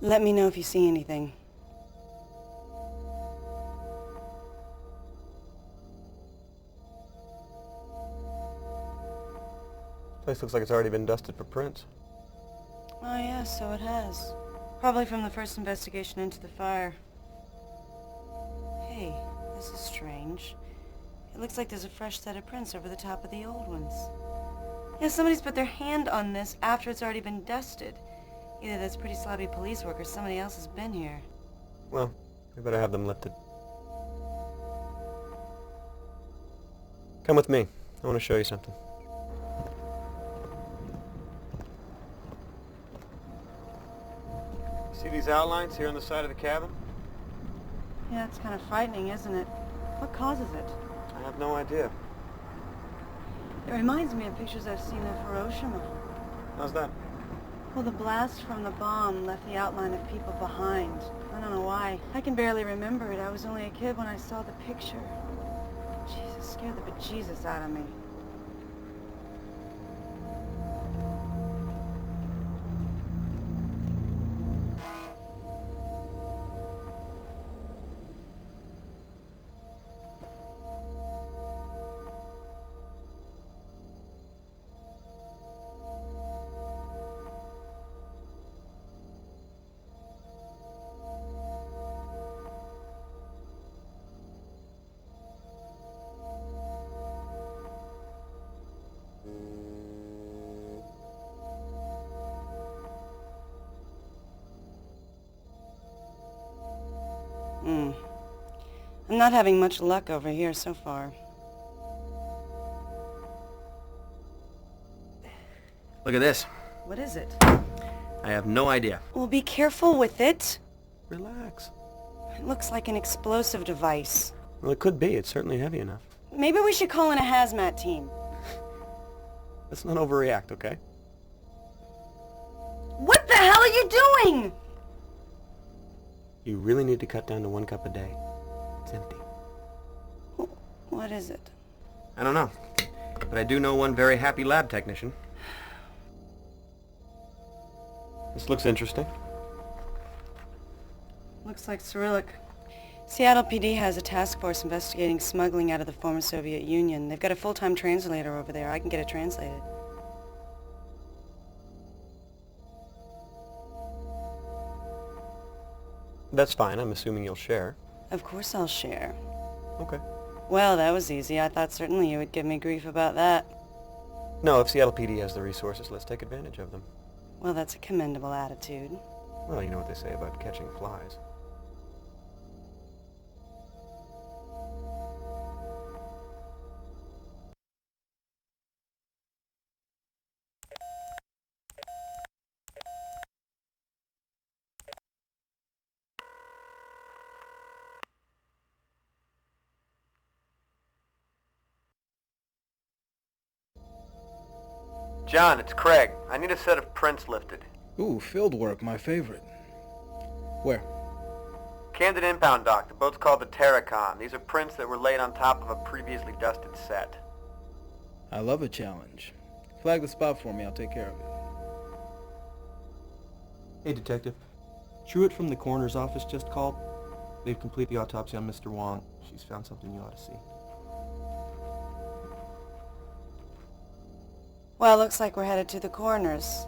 Let me know if you see anything. Place looks like it's already been dusted for prints. Oh yeah, so it has. Probably from the first investigation into the fire. Hey, this is strange. It looks like there's a fresh set of prints over the top of the old ones. Yeah, somebody's put their hand on this after it's already been dusted. Either that's pretty sloppy police work or somebody else has been here. Well, we better have them lifted. Come with me. I want to show you something. See these outlines here on the side of the cabin? Yeah, it's kind of frightening, isn't it? What causes it? I have no idea. It reminds me of pictures I've seen of Hiroshima. How's that? Well, the blast from the bomb left the outline of people behind. I don't know why. I can barely remember it. I was only a kid when I saw the picture. Jesus, scared the bejesus out of me. I'm not having much luck over here so far. Look at this. What is it? I have no idea. Well, be careful with it. Relax. It looks like an explosive device. Well, it could be. It's certainly heavy enough. Maybe we should call in a hazmat team. Let's not overreact, okay? What the hell are you doing? You really need to cut down to 1 cup a day. It's empty. What is it? I don't know. But I do know one very happy lab technician. This looks interesting. Looks like Cyrillic. Seattle PD has a task force investigating smuggling out of the former Soviet Union. They've got a full-time translator over there. I can get it translated. That's fine. I'm assuming you'll share. Of course I'll share. Okay. Well, that was easy. I thought certainly you would give me grief about that. No, if Seattle PD has the resources, let's take advantage of them. Well, that's a commendable attitude. Well, you know what they say about catching flies. John, it's Craig. I need a set of prints lifted. Ooh, field work, my favorite. Where? Camden Impound Dock. The boat's called the Terracon. These are prints that were laid on top of a previously dusted set. I love a challenge. Flag the spot for me, I'll take care of it. Hey, Detective. Truett from the coroner's office just called. They've completed the autopsy on Mr. Wong. She's found something you ought to see. Well, looks like we're headed to the coroner's.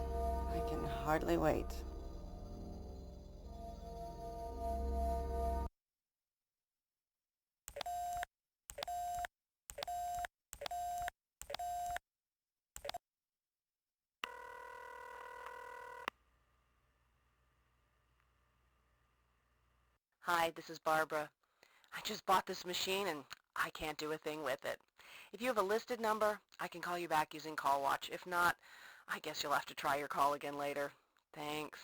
I can hardly wait. Hi, this is Barbara. I just bought this machine and I can't do a thing with it. If you have a listed number, I can call you back using Call Watch. If not, I guess you'll have to try your call again later. Thanks.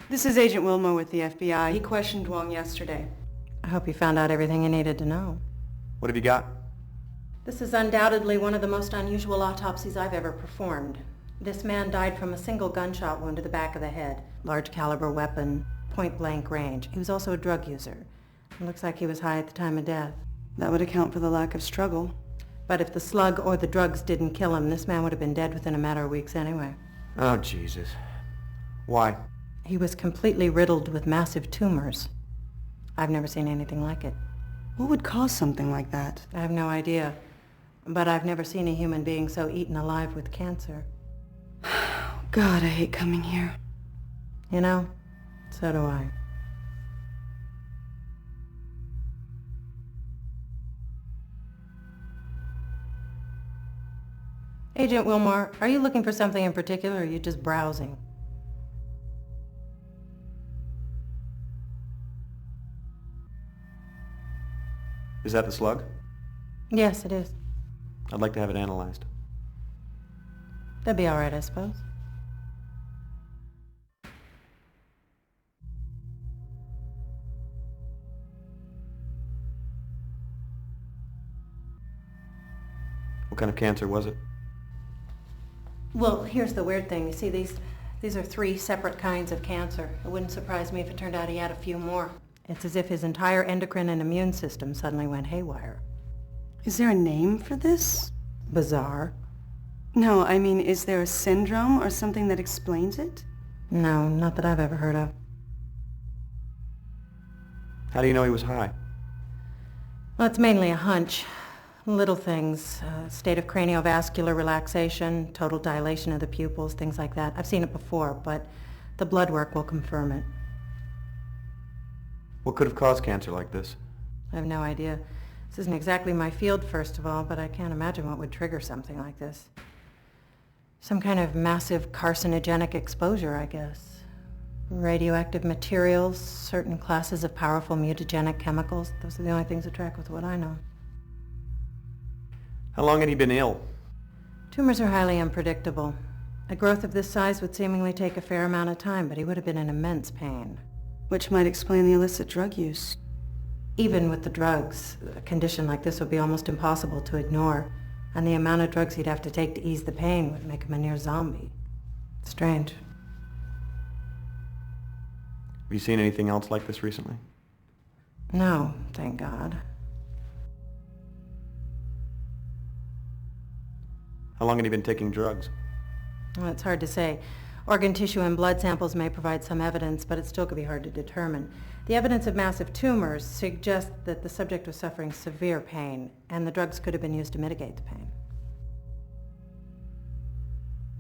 This is Agent Wilmore with the FBI. He questioned Wong yesterday. I hope you found out everything you needed to know. What have you got? This is undoubtedly one of the most unusual autopsies I've ever performed. This man died from a single gunshot wound to the back of the head. Large caliber weapon, point-blank range. He was also a drug user. It looks like he was high at the time of death. That would account for the lack of struggle. But if the slug or the drugs didn't kill him, this man would have been dead within a matter of weeks anyway. Oh, Jesus. Why? He was completely riddled with massive tumors. I've never seen anything like it. What would cause something like that? I have no idea. But I've never seen a human being so eaten alive with cancer. God, I hate coming here. You know, so do I. Agent Wilmore, are you looking for something in particular, or are you just browsing? Is that the slug? Yes, it is. I'd like to have it analyzed. That'd be all right, I suppose. What kind of cancer was it? Well, here's the weird thing. You see, these are 3 separate kinds of cancer. It wouldn't surprise me if it turned out he had a few more. It's as if his entire endocrine and immune system suddenly went haywire. Is there a name for this? Bizarre. No, I mean, is there a syndrome or something that explains it? No, not that I've ever heard of. How do you know he was high? Well, it's mainly a hunch. Little things, state of craniovascular relaxation, total dilation of the pupils, things like that. I've seen it before, but the blood work will confirm it. What could have caused cancer like this? I have no idea. This isn't exactly my field, first of all, but I can't imagine what would trigger something like this. Some kind of massive carcinogenic exposure, I guess. Radioactive materials, certain classes of powerful mutagenic chemicals. Those are the only things that track with what I know. How long had he been ill? Tumors are highly unpredictable. A growth of this size would seemingly take a fair amount of time, but he would have been in immense pain. Which might explain the illicit drug use. Even with the drugs, a condition like this would be almost impossible to ignore, and the amount of drugs he'd have to take to ease the pain would make him a near zombie. Strange. Have you seen anything else like this recently? No, thank God. How long had he been taking drugs? Well, it's hard to say. Organ tissue and blood samples may provide some evidence, but it still could be hard to determine. The evidence of massive tumors suggests that the subject was suffering severe pain, and the drugs could have been used to mitigate the pain.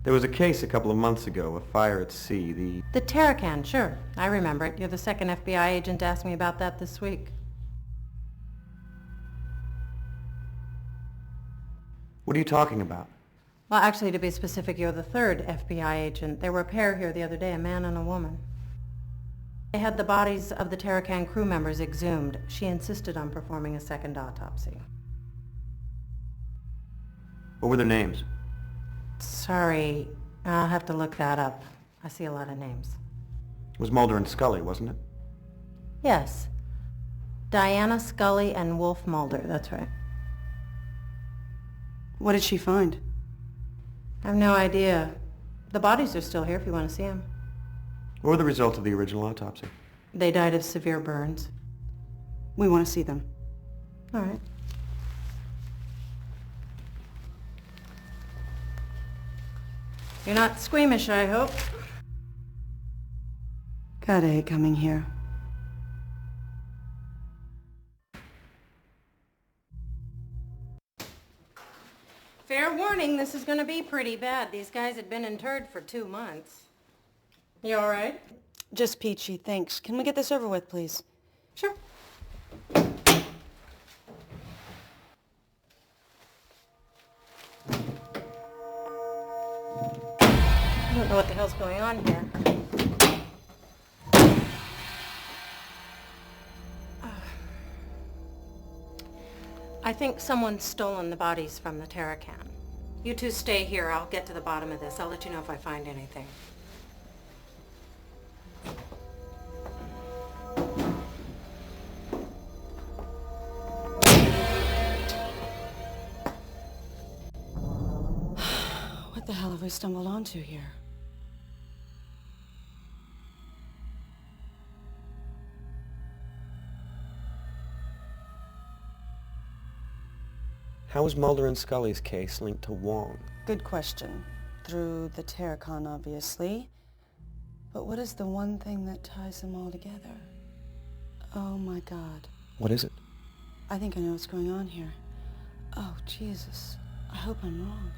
There was a case a couple of months ago, a fire at sea, The Terracan, sure. I remember it. You're the second FBI agent to ask me about that this week. What are you talking about? Well, actually, to be specific, you're the third FBI agent. There were a pair here the other day, a man and a woman. They had the bodies of the Terracan crew members exhumed. She insisted on performing a second autopsy. What were their names? Sorry, I'll have to look that up. I see a lot of names. It was Mulder and Scully, wasn't it? Yes. Diana Scully and Wolf Mulder, that's right. What did she find? I have no idea. The bodies are still here if you want to see them. What were the results of the original autopsy? They died of severe burns. We want to see them. All right. You're not squeamish, I hope. God, I hate coming here. Fair warning, this is going to be pretty bad. These guys had been interred for 2 months. You all right? Just peachy, thanks. Can we get this over with, please? Sure. I don't know what the hell's going on here. I think someone's stolen the bodies from the Terracan. You two stay here. I'll get to the bottom of this. I'll let you know if I find anything. What the hell have we stumbled onto here? How is Mulder and Scully's case linked to Wong? Good question. Through the Terracon, obviously. But what is the one thing that ties them all together? Oh my God. What is it? I think I know what's going on here. Oh, Jesus. I hope I'm wrong.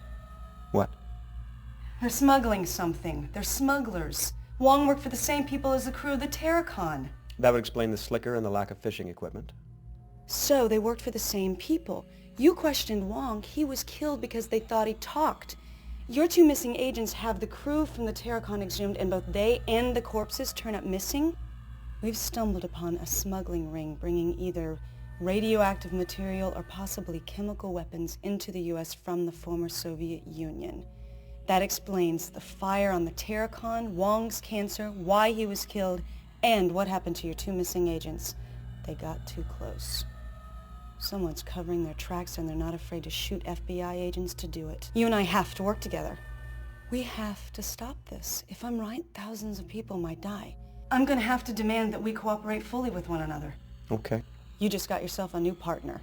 What? They're smuggling something. They're smugglers. Wong worked for the same people as the crew of the Terracon. That would explain the slicker and the lack of fishing equipment. So they worked for the same people. You questioned Wong. He was killed because they thought he talked. Your two missing agents have the crew from the Terracon exhumed, and both they and the corpses turn up missing? We've stumbled upon a smuggling ring bringing either radioactive material or possibly chemical weapons into the U.S. from the former Soviet Union. That explains the fire on the Terracon, Wong's cancer, why he was killed, and what happened to your two missing agents. They got too close. Someone's covering their tracks, and they're not afraid to shoot FBI agents to do it. You and I have to work together. We have to stop this. If I'm right, thousands of people might die. I'm gonna have to demand that we cooperate fully with one another. Okay. You just got yourself a new partner.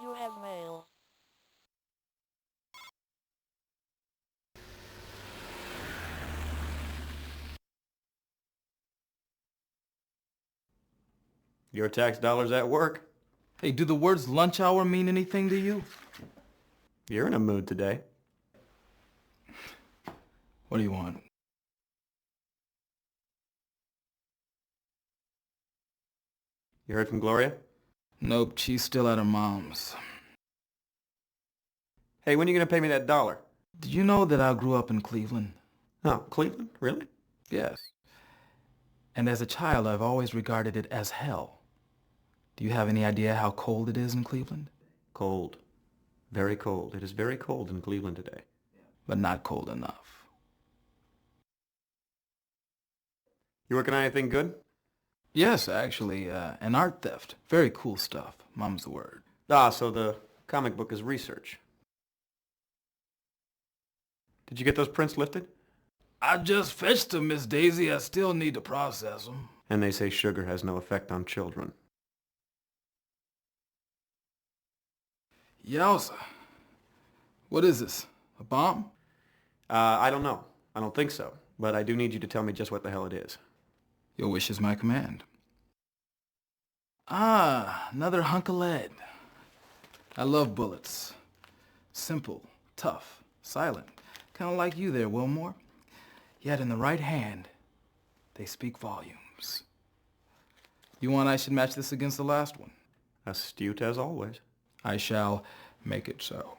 You have mail. Your tax dollars at work. Hey, do the words lunch hour mean anything to you? You're in a mood today. What do you want? You heard from Gloria? Nope, she's still at her mom's. Hey, when are you gonna pay me that $1? Did you know that I grew up in Cleveland? Oh, Cleveland? Really? Yes. And as a child, I've always regarded it as hell. Do you have any idea how cold it is in Cleveland? Cold. Very cold. It is very cold in Cleveland today. But not cold enough. You working on anything good? Yes, actually, an art theft. Very cool stuff. Mum's the word. Ah, so the comic book is research. Did you get those prints lifted? I just fetched them, Miss Daisy. I still need to process them. And they say sugar has no effect on children. Yowza. What is this? A bomb? I don't know. I don't think so. But I do need you to tell me just what the hell it is. Your wish is my command. Ah, another hunk of lead. I love bullets. Simple, tough, silent. Kind of like you there, Wilmore. Yet in the right hand, they speak volumes. You want I should match this against the last one? Astute as always. I shall make it so.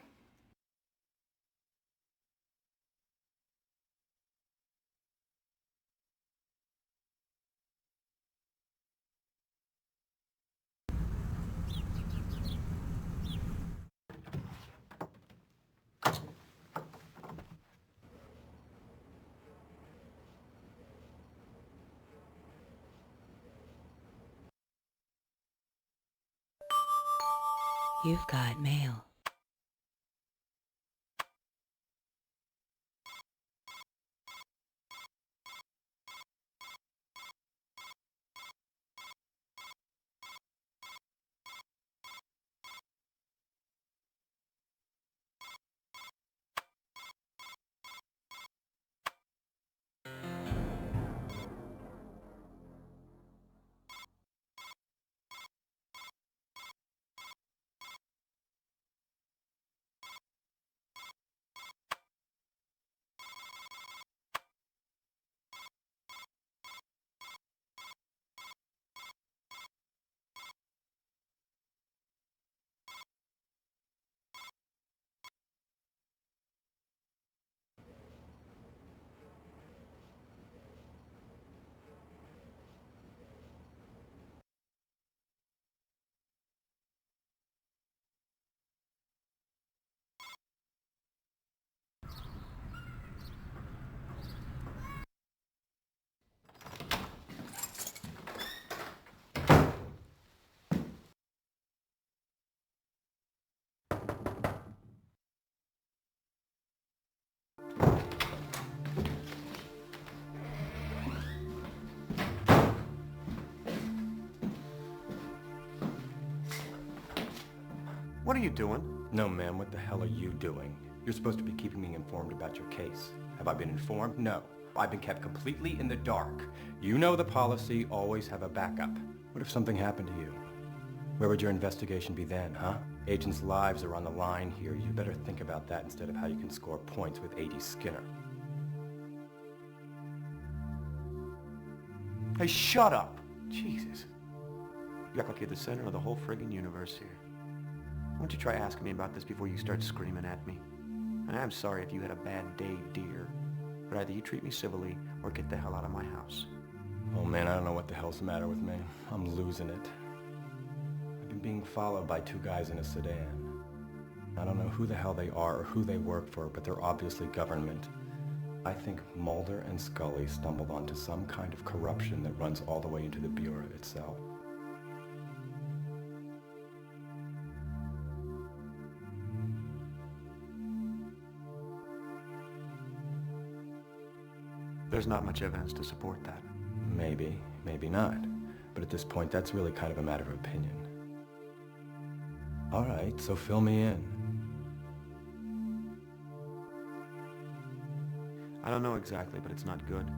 You've got mail. What are you doing? No, ma'am, what the hell are you doing? You're supposed to be keeping me informed about your case. Have I been informed? No. I've been kept completely in the dark. You know the policy, always have a backup. What if something happened to you? Where would your investigation be then, huh? Agents' lives are on the line here. You better think about that instead of how you can score points with A.D. Skinner. Hey, shut up! Jesus. You act like you're the center of the whole friggin' universe here. Why don't you try asking me about this before you start screaming at me? And I'm sorry if you had a bad day, dear. But either you treat me civilly or get the hell out of my house. Oh man, I don't know what the hell's the matter with me. I'm losing it. I've been being followed by two guys in a sedan. I don't know who the hell they are or who they work for, but they're obviously government. I think Mulder and Scully stumbled onto some kind of corruption that runs all the way into the Bureau itself. There's not much evidence to support that. Maybe, maybe not. But at this point, that's really kind of a matter of opinion. All right, so fill me in. I don't know exactly, but it's not good.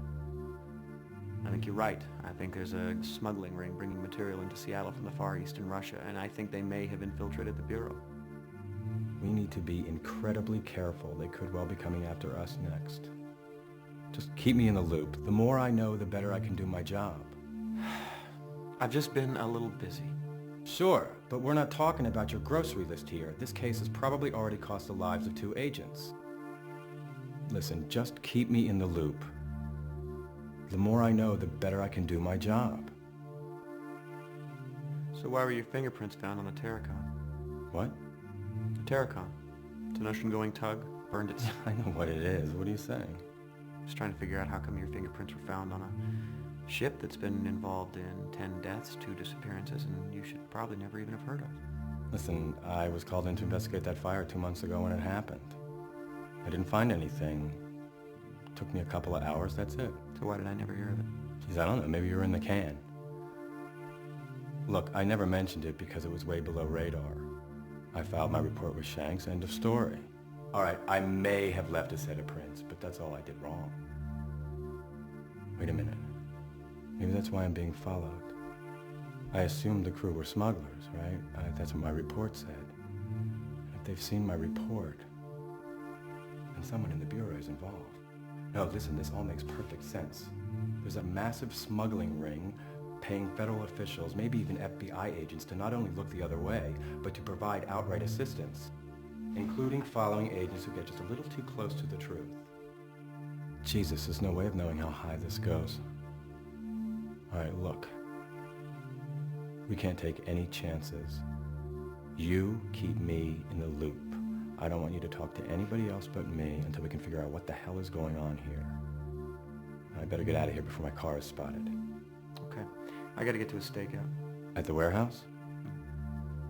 I think you're right. I think there's a smuggling ring bringing material into Seattle from the Far East and Russia, and I think they may have infiltrated the Bureau. We need to be incredibly careful. They could well be coming after us next. Just keep me in the loop. The more I know, the better I can do my job. I've just been a little busy. Sure, but we're not talking about your grocery list here. This case has probably already cost the lives of 2 agents. Listen, just keep me in the loop. The more I know, the better I can do my job. So why were your fingerprints found on the Terracon? What? The Terracon. It's an ocean-going tug. Burned its... I know what it is. What are you saying? Just trying to figure out how come your fingerprints were found on a ship that's been involved in 10 deaths, 2 disappearances, and you should probably never even have heard of. Listen, I was called in to investigate that fire 2 months ago when it happened. I didn't find anything. It took me a couple of hours, that's it. So why did I never hear of it? Geez, I don't know, maybe you were in the can. Look, I never mentioned it because it was way below radar. I filed my report with Shanks, end of story. All right, I may have left a set of prints, but that's all I did wrong. Wait a minute. Maybe that's why I'm being followed. I assumed the crew were smugglers, right? That's what my report said. If they've seen my report, then someone in the Bureau is involved. No, listen, this all makes perfect sense. There's a massive smuggling ring paying federal officials, maybe even FBI agents, to not only look the other way, but to provide outright assistance, including following agents who get just a little too close to the truth. Jesus, there's no way of knowing how high this goes. All right, look. We can't take any chances. You keep me in the loop. I don't want you to talk to anybody else but me until we can figure out what the hell is going on here. I better get out of here before my car is spotted. Okay. I gotta get to a stakeout. At the warehouse?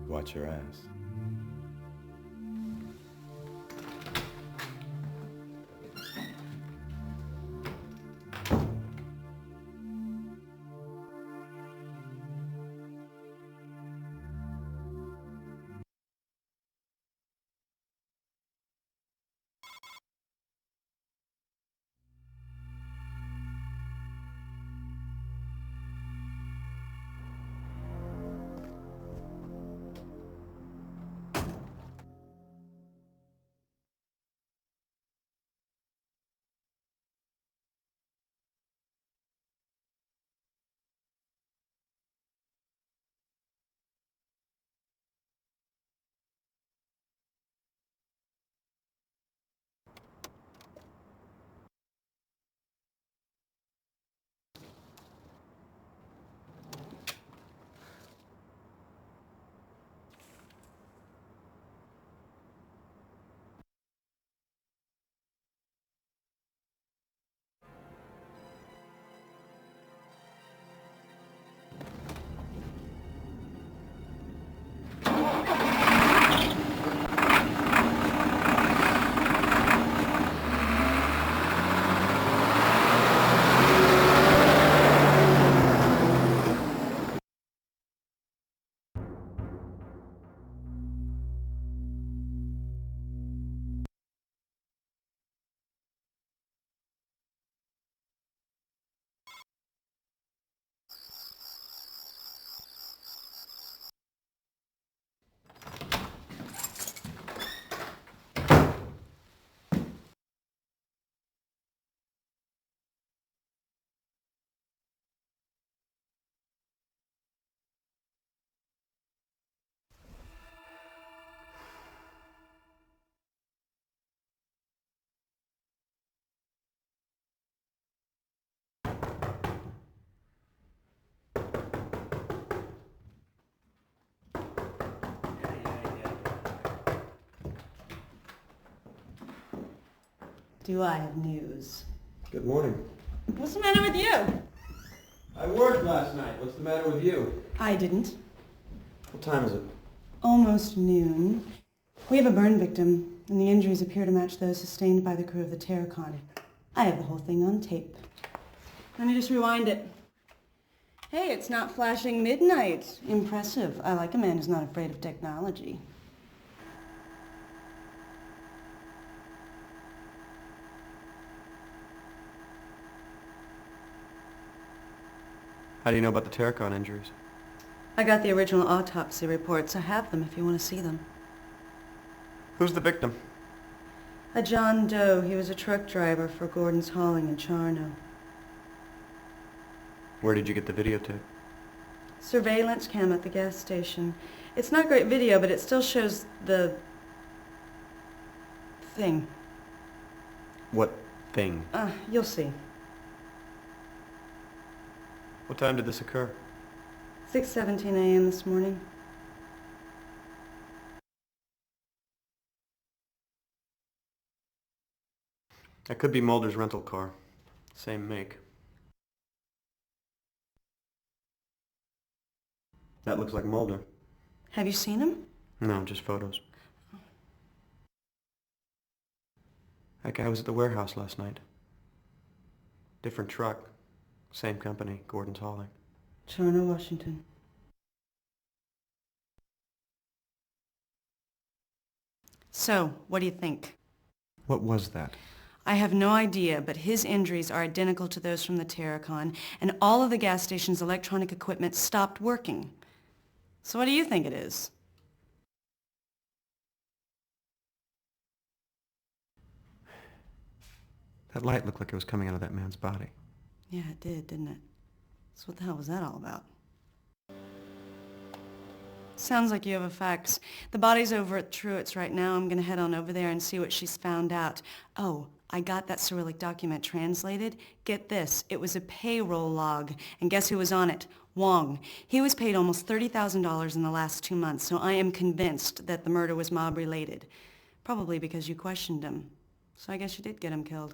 Watch your ass. Do I have news? Good morning. What's the matter with you? I worked last night. What's the matter with you? I didn't. What time is it? Almost noon. We have a burn victim, and the injuries appear to match those sustained by the crew of the Terracon. I have the whole thing on tape. Let me just rewind it. Hey, it's not flashing midnight. Impressive. I like a man who's not afraid of technology. How do you know about the Terracon injuries? I got the original autopsy reports. I have them if you want to see them. Who's the victim? A John Doe. He was a truck driver for Gordon's Hauling in Charno. Where did you get the videotape? Surveillance cam at the gas station. It's not great video, but it still shows the thing. What thing? You'll see. What time did this occur? 6:17 a.m. this morning. That could be Mulder's rental car. Same make. That looks like Mulder. Have you seen him? No, just photos. That guy was at the warehouse last night. Different truck. Same company, Gordon's Hauling. Charno, Washington. So, what do you think? What was that? I have no idea, but his injuries are identical to those from the Terracon, and all of the gas station's electronic equipment stopped working. So what do you think it is? That light looked like it was coming out of that man's body. Yeah, it did, didn't it? So what the hell was that all about? Sounds like you have a fax. The body's over at Truett's right now. I'm gonna head on over there and see what she's found out. Oh, I got that Cyrillic document translated. Get this, it was a payroll log. And guess who was on it? Wong. He was paid almost $30,000 in the last 2 months, so I am convinced that the murder was mob-related. Probably because you questioned him. So I guess you did get him killed.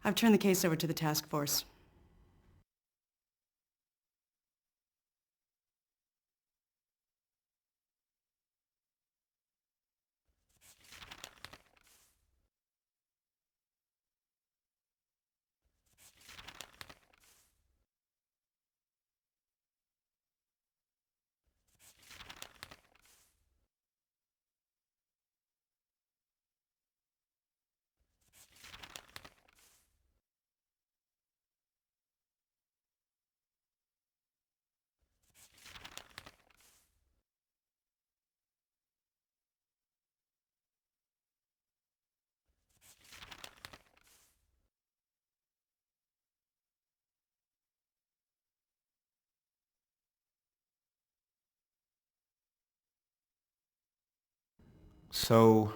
I've turned the case over to the task force. So,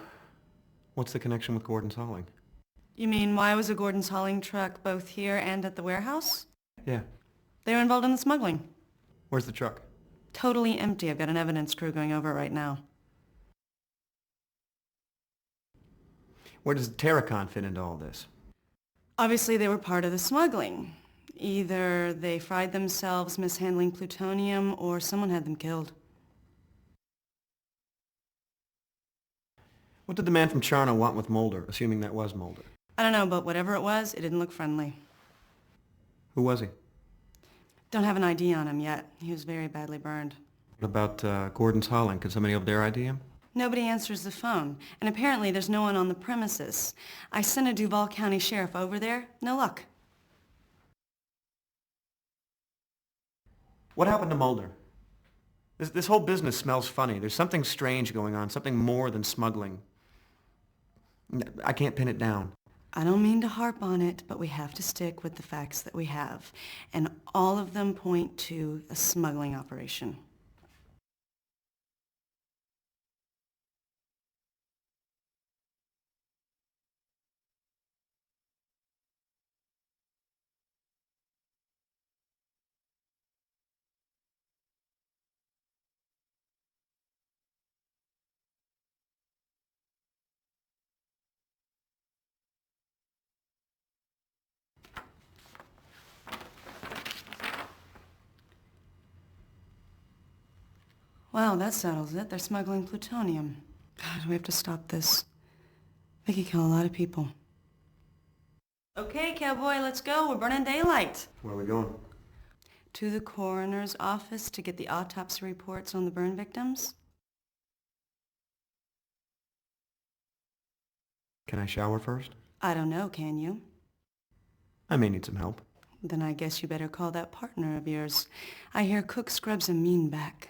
what's the connection with Gordon's Hauling? You mean, why was a Gordon's Hauling truck both here and at the warehouse? Yeah. They were involved in the smuggling. Where's the truck? Totally empty. I've got an evidence crew going over right now. Where does Terracon fit into all this? Obviously, they were part of the smuggling. Either they fried themselves mishandling plutonium, or someone had them killed. What did the man from Charno want with Mulder, assuming that was Mulder? I don't know, but whatever it was, it didn't look friendly. Who was he? Don't have an ID on him yet. He was very badly burned. What about Gordon's Hauling? Could somebody over there ID him? Nobody answers the phone, and apparently there's no one on the premises. I sent a Duval County sheriff over there. No luck. What happened to Mulder? This whole business smells funny. There's something strange going on, something more than smuggling. I can't pin it down. I don't mean to harp on it, but we have to stick with the facts that we have. And all of them point to a smuggling operation. Well, that settles it. They're smuggling plutonium. God, we have to stop this. They could kill a lot of people. Okay, cowboy, let's go. We're burning daylight. Where are we going? To the coroner's office to get the autopsy reports on the burn victims. Can I shower first? I don't know, can you? I may need some help. Then I guess you better call that partner of yours. I hear Cook scrubs a mean back.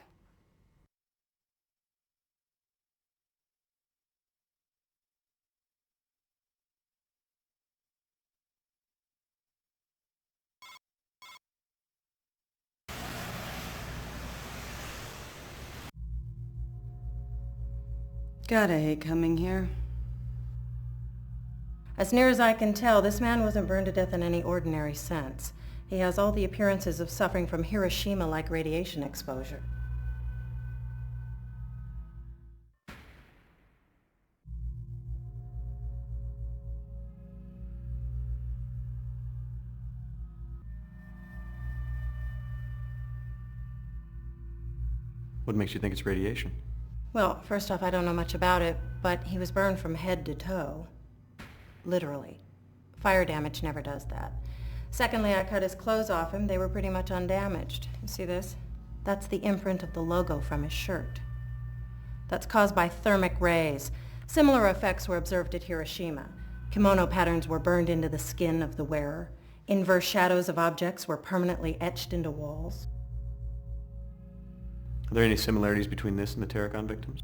Gotta hate coming here. As near as I can tell, this man wasn't burned to death in any ordinary sense. He has all the appearances of suffering from Hiroshima-like radiation exposure. What makes you think it's radiation? Well, first off, I don't know much about it, but he was burned from head to toe. Literally. Fire damage never does that. Secondly, I cut his clothes off him. They were pretty much undamaged. You see this? That's the imprint of the logo from his shirt. That's caused by thermic rays. Similar effects were observed at Hiroshima. Kimono patterns were burned into the skin of the wearer. Inverse shadows of objects were permanently etched into walls. Are there any similarities between this and the Tarakan victims?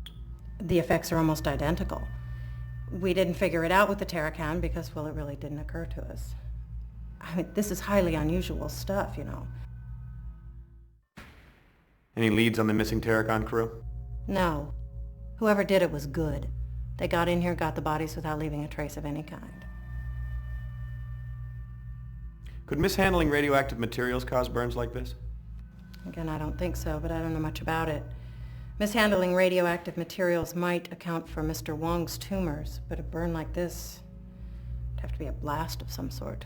The effects are almost identical. We didn't figure it out with the Tarakan because, well, it really didn't occur to us. I mean, this is highly unusual stuff, you know. Any leads on the missing Tarakan crew? No. Whoever did it was good. They got in here, got the bodies without leaving a trace of any kind. Could mishandling radioactive materials cause burns like this? Again, I don't think so, but I don't know much about it. Mishandling radioactive materials might account for Mr. Wong's tumors, but a burn like this would have to be a blast of some sort.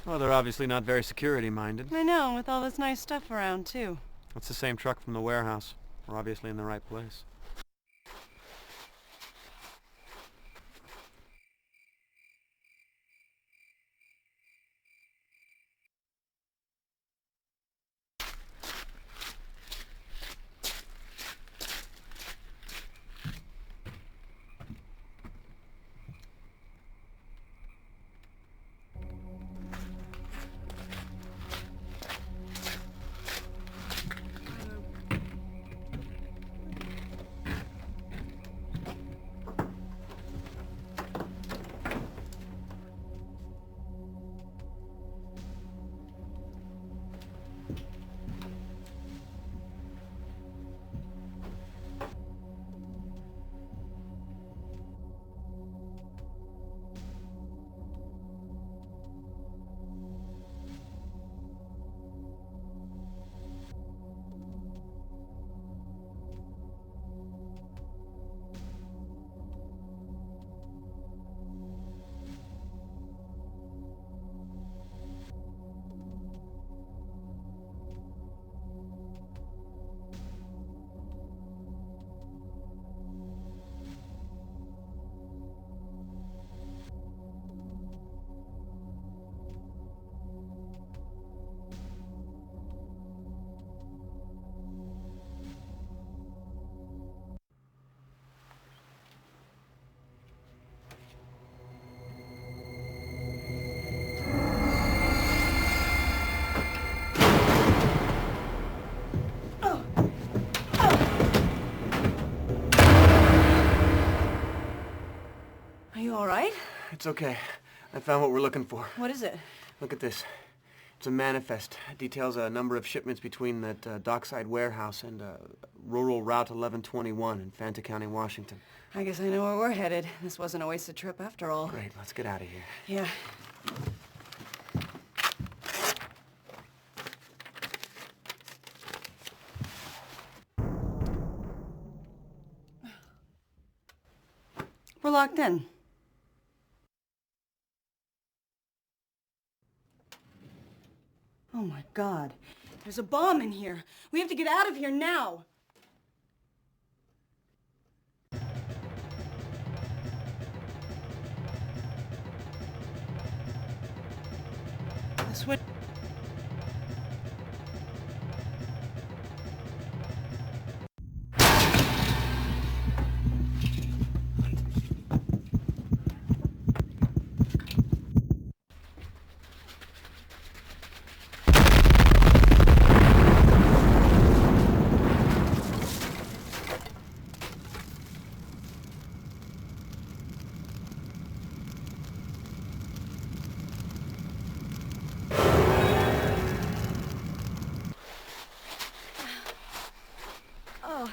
Well, they're obviously not very security-minded. I know, with all this nice stuff around, too. That's the same truck from the warehouse. We're obviously in the right place. Are you all right? It's okay. I found what we're looking for. What is it? Look at this. It's a manifest. It details a number of shipments between that dockside warehouse and rural Route 1121 in Fanta County, Washington. I guess I know where we're headed. This wasn't a wasted trip after all. Great, let's get out of here. Yeah. We're locked in. Oh my God. There's a bomb in here. We have to get out of here now. This would... Oh,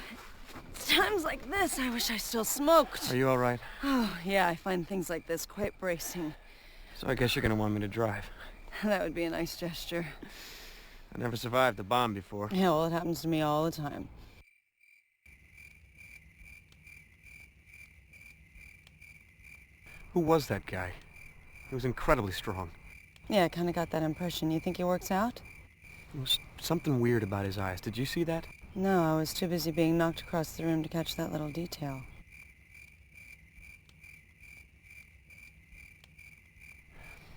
it's times like this I wish I still smoked. Are you all right? Oh, yeah, I find things like this quite bracing. So I guess you're gonna want me to drive. That would be a nice gesture. I never survived the bomb before. Yeah, well, it happens to me all the time. Who was that guy? He was incredibly strong. Yeah, I kind of got that impression. You think he works out? There was something weird about his eyes. Did you see that? No, I was too busy being knocked across the room to catch that little detail.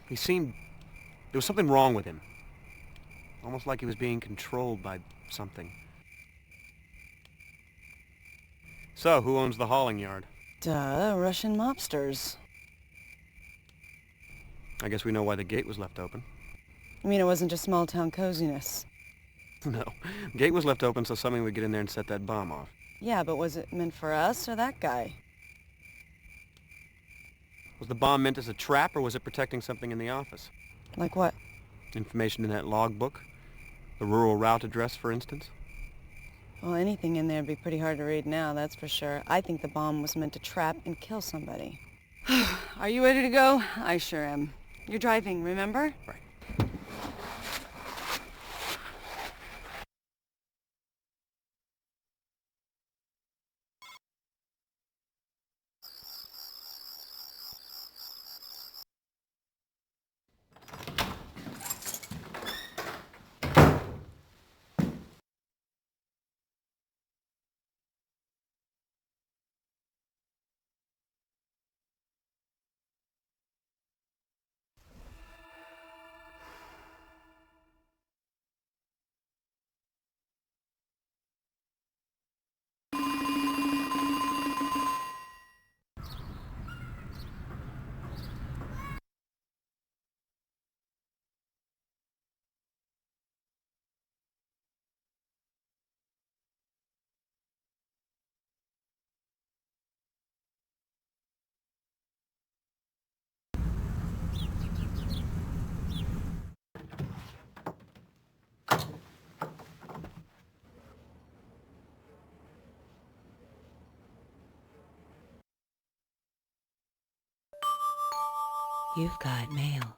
He seemed... There was something wrong with him. Almost like he was being controlled by something. So, who owns the hauling yard? Duh, Russian mobsters. I guess we know why the gate was left open. I mean, it wasn't just small-town coziness. No. The gate was left open so somebody would get in there and set that bomb off. Yeah, but was it meant for us or that guy? Was the bomb meant as a trap, or was it protecting something in the office? Like what? Information in that logbook? The rural route address, for instance? Well, anything in there would be pretty hard to read now, that's for sure. I think the bomb was meant to trap and kill somebody. Are you ready to go? I sure am. You're driving, remember? Right. You've got mail.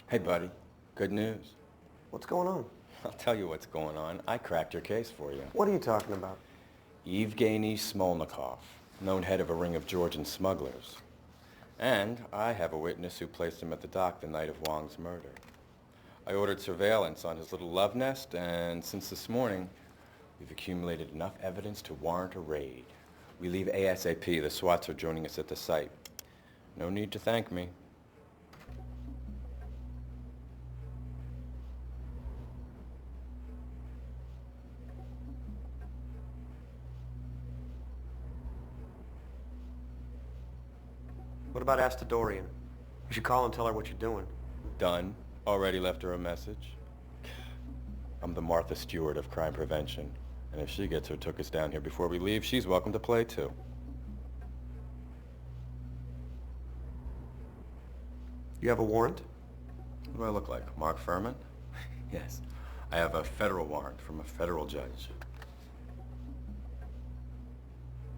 Hey, buddy. Good news. What's going on? I'll tell you what's going on. I cracked your case for you. What are you talking about? Evgeny Smolnikov, known head of a ring of Georgian smugglers. And I have a witness who placed him at the dock the night of Wong's murder. I ordered surveillance on his little love nest, and since this morning, we've accumulated enough evidence to warrant a raid. We leave ASAP. The SWATs are joining us at the site. No need to thank me. What about Astadorian? You should call and tell her what you're doing. Done. Already left her a message. I'm the Martha Stewart of crime prevention. And if she gets her took down here before we leave, she's welcome to play too. You have a warrant? What do I look like? Mark Furman? Yes. I have a federal warrant from a federal judge.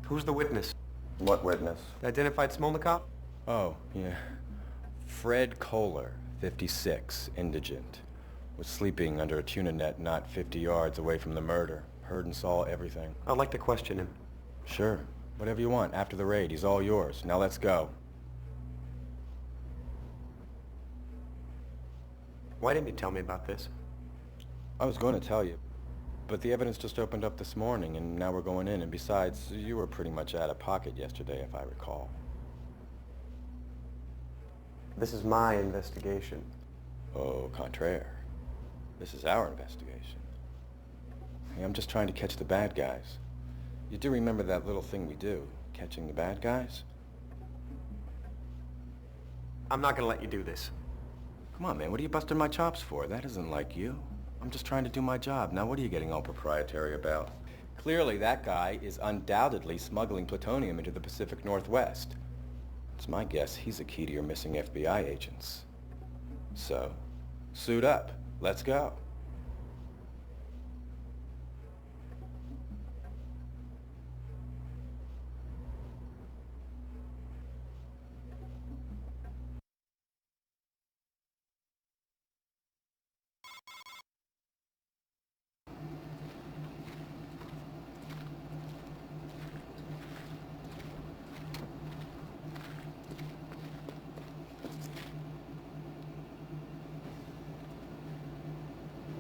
Who's the witness? What witness? The identified Smolnikov? Oh, yeah. Fred Kohler, 56, indigent. Was sleeping under a tuna net not 50 yards away from the murder. Heard and saw everything. I'd like to question him. Sure. Whatever you want. After the raid, he's all yours. Now let's go. Why didn't you tell me about this? I was going to tell you, but the evidence just opened up this morning, and now we're going in, and besides, you were pretty much out of pocket yesterday, if I recall. This is my investigation. Au contraire. This is our investigation. Hey, I'm just trying to catch the bad guys. You do remember that little thing we do, catching the bad guys? I'm not gonna let you do this. Come on, man, what are you busting my chops for? That isn't like you. I'm just trying to do my job. Now, what are you getting all proprietary about? Clearly, that guy is undoubtedly smuggling plutonium into the Pacific Northwest. It's my guess he's a key to your missing FBI agents. So, suit up. Let's go.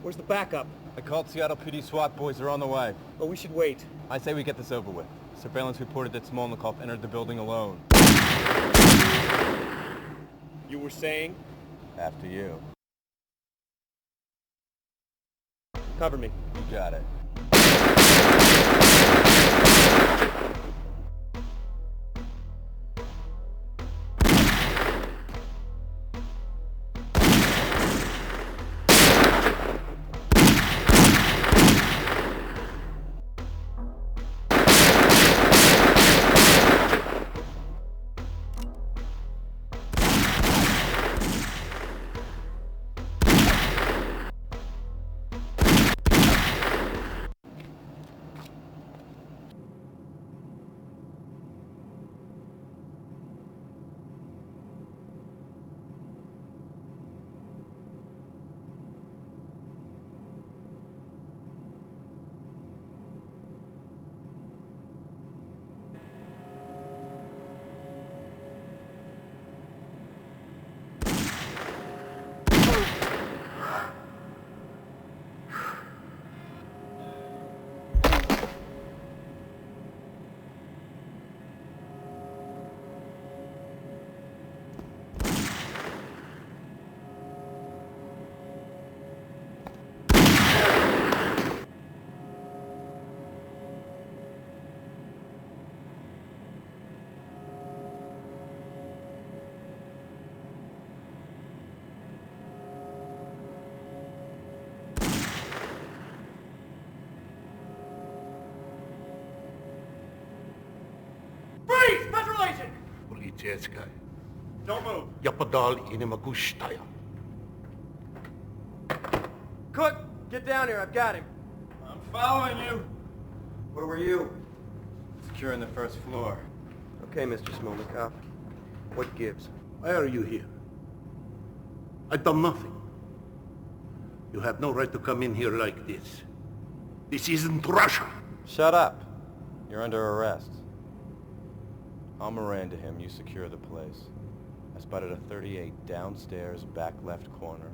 Where's the backup? I called Seattle PD SWAT boys. They're on the way. Oh, we should wait. I say we get this over with. Surveillance reported that Smolnikov entered the building alone. You were saying? After you. Cover me. You got it. Полицейская. Don't move. Я подал и не могу стоять. Cook, get down here. I've got him. I'm following you. Where were you? Securing the first floor. Okay, Mr. Smolnikov. What gives? Why are you here? I've done nothing. You have no right to come in here like this. This isn't Russia. Shut up. You're under arrest. I'll Miranda him. You secure the place. I spotted a 38 downstairs, back left corner.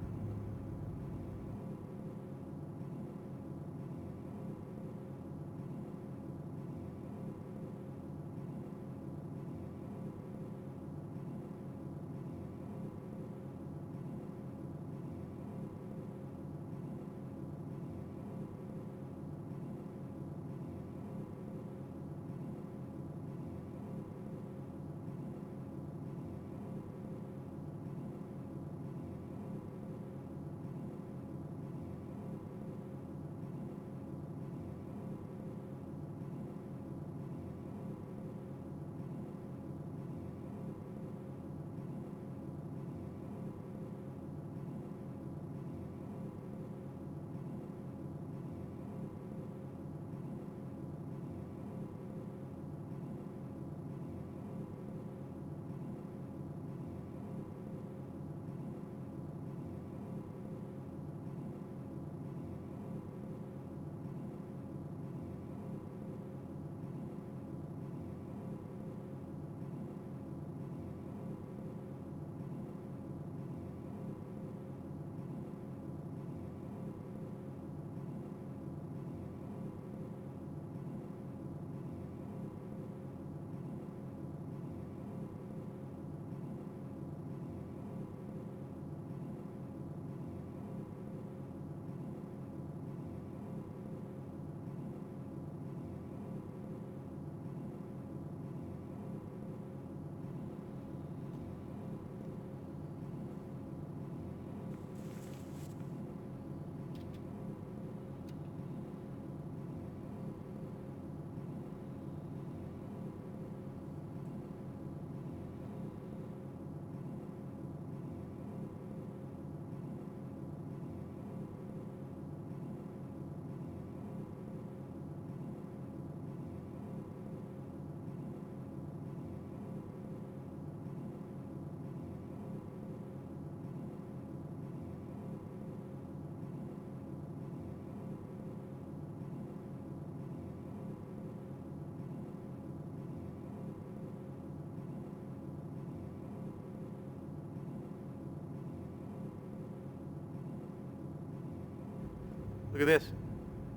Look at this.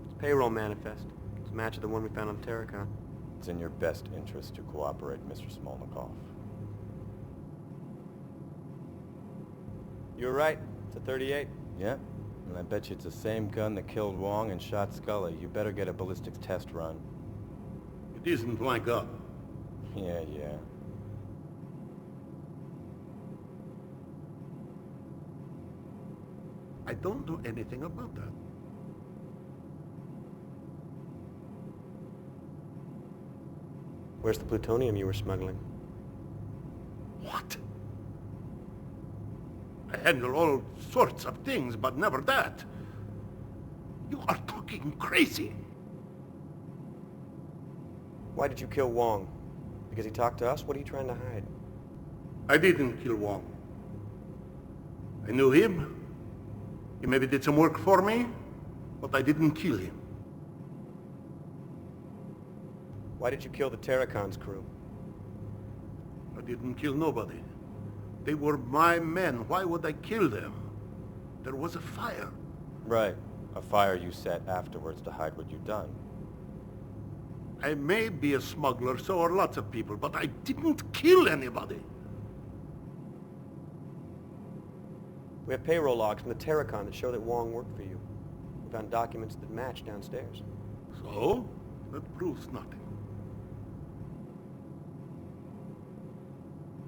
It's a payroll manifest. It's a match of the one we found on Terracon. It's in your best interest to cooperate, Mr. Smolnikov. You're right. It's a 38. Yeah, and I bet you it's the same gun that killed Wong and shot Scully. You better get a ballistics test run. It isn't like up. Yeah. I don't know anything about that. Where's the plutonium you were smuggling? What? I handle all sorts of things, but never that. You are talking crazy. Why did you kill Wong? Because he talked to us? What are you trying to hide? I didn't kill Wong. I knew him. He maybe did some work for me, but I didn't kill him. Why did you kill the Terracon's crew? I didn't kill nobody. They were my men. Why would I kill them? There was a fire. Right. A fire you set afterwards to hide what you'd done. I may be a smuggler, so are lots of people, but I didn't kill anybody. We have payroll logs from the Terracon that show that Wong worked for you. We found documents that match downstairs. So? That proves nothing.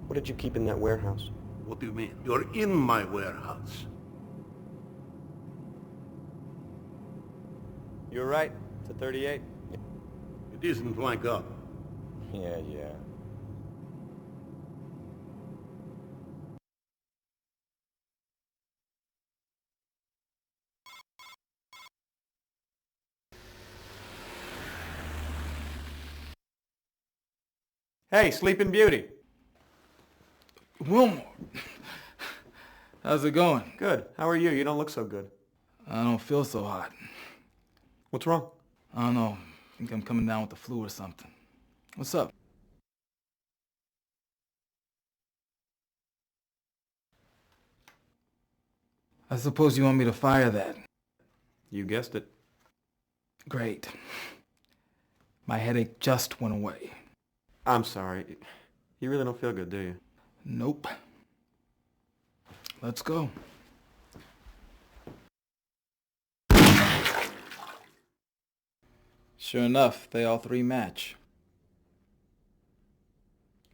What did you keep in that warehouse? What do you mean? You're in my warehouse. You're right. It's a 38. It isn't like up. Yeah. Hey, Sleeping Beauty. Wilmore. How's it going? Good. How are you? You don't look so good. I don't feel so hot. What's wrong? I don't know. I think I'm coming down with the flu or something. What's up? I suppose you want me to fire that. You guessed it. Great. My headache just went away. I'm sorry. You really don't feel good, do you? Nope. Let's go. Sure enough, they all three match.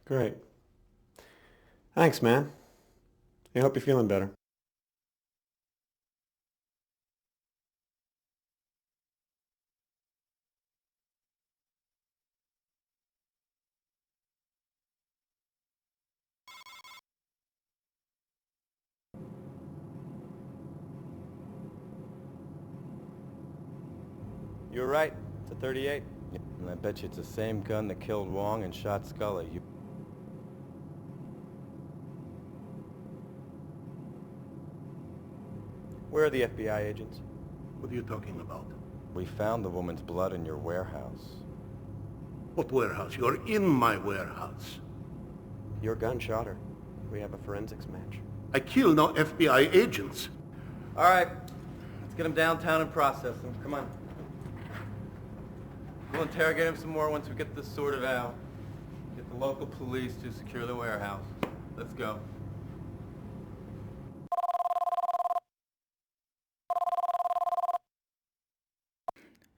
Great. Thanks, man. I hope you're feeling better. You were right. It's a 38. And I bet you it's the same gun that killed Wong and shot Scully. Where are the FBI agents? What are you talking about? We found the woman's blood in your warehouse. What warehouse? You're in my warehouse. Your gun shot her. We have a forensics match. I kill no FBI agents. All right. Let's get him downtown and process him. Come on. We'll interrogate him some more once we get this sorted out. Get the local police to secure the warehouse. Let's go.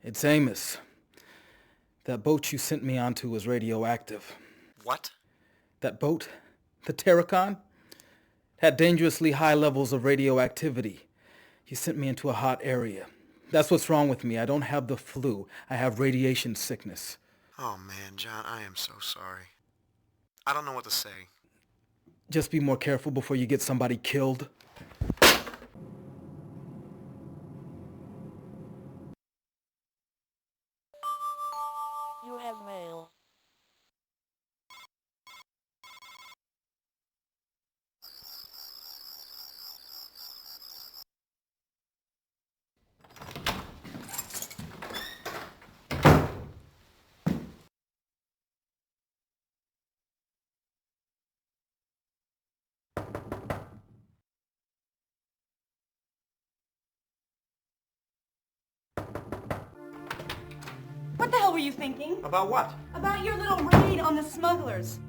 It's Amos. That boat you sent me onto was radioactive. What? That boat, the Terracon, had dangerously high levels of radioactivity. You sent me into a hot area. That's what's wrong with me. I don't have the flu. I have radiation sickness. Oh man, John, I am so sorry. I don't know what to say. Just be more careful before you get somebody killed. You have mail. What the hell were you thinking? About what? About your little raid on the smugglers.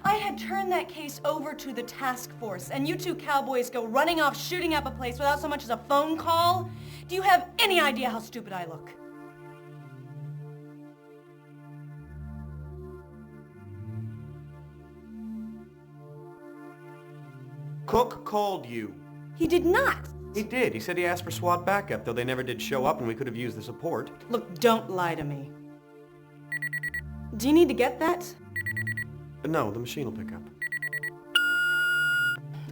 I had turned that case over to the task force, and you two cowboys go running off shooting up a place without so much as a phone call? Do you have any idea how stupid I look? Cook called you. He did not. He did. He said he asked for SWAT backup, though they never did show up and we could have used the support. Look, don't lie to me. Do you need to get that? No, the machine will pick up.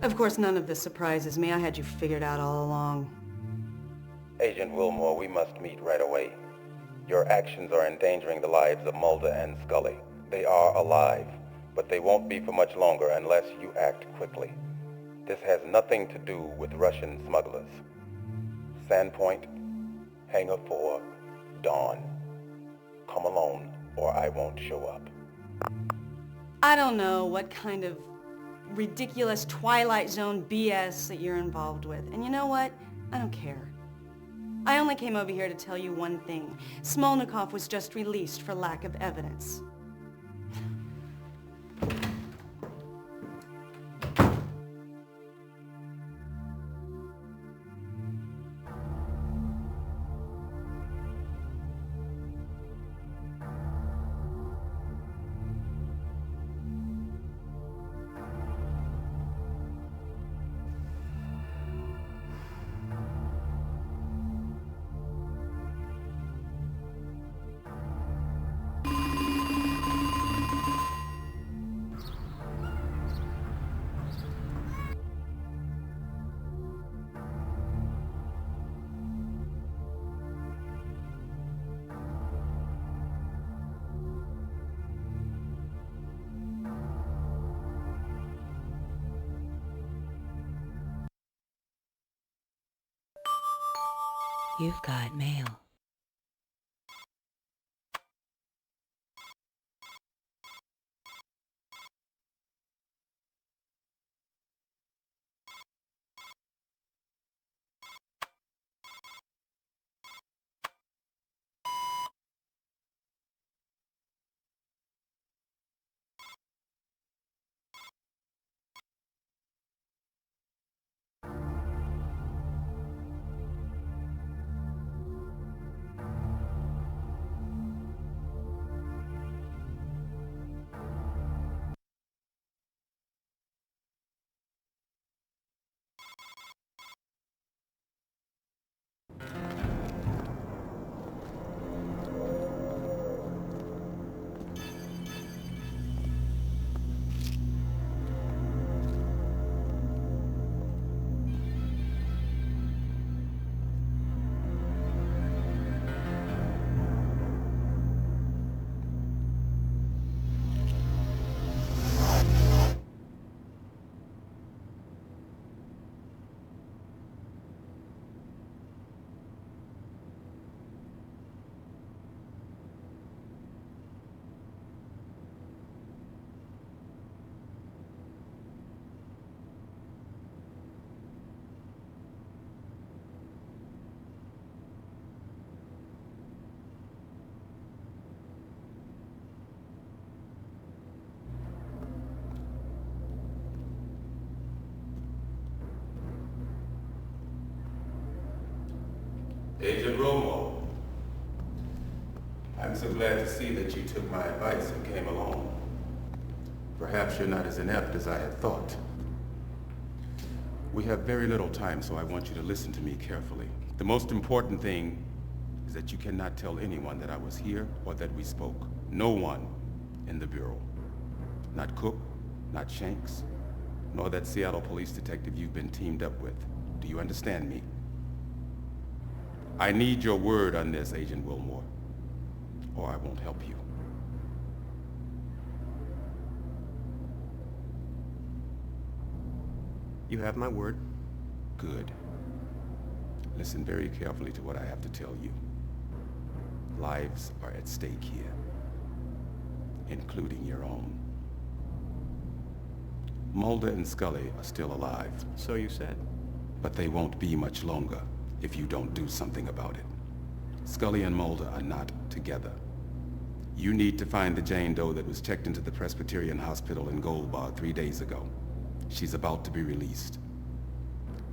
Of course, none of this surprises me. I had you figured out all along. Agent Wilmore, we must meet right away. Your actions are endangering the lives of Mulder and Scully. They are alive, but they won't be for much longer unless you act quickly. This has nothing to do with Russian smugglers. Sandpoint, Hangar 4, dawn. Come alone, or I won't show up. I don't know what kind of ridiculous Twilight Zone BS that you're involved with. And you know what? I don't care. I only came over here to tell you one thing. Smolnikov was just released for lack of evidence. You've got mail. Agent Romo, I'm so glad to see that you took my advice and came along. Perhaps you're not as inept as I had thought. We have very little time, so I want you to listen to me carefully. The most important thing is that you cannot tell anyone that I was here or that we spoke. No one in the Bureau. Not Cook, not Shanks, nor that Seattle police detective you've been teamed up with. Do you understand me? I need your word on this, Agent Wilmore, or I won't help you. You have my word. Good. Listen very carefully to what I have to tell you. Lives are at stake here, including your own. Mulder and Scully are still alive. So you said. But they won't be much longer if you don't do something about it. Scully and Mulder are not together. You need to find the Jane Doe that was checked into the Presbyterian Hospital in Gold Bar 3 days ago. She's about to be released.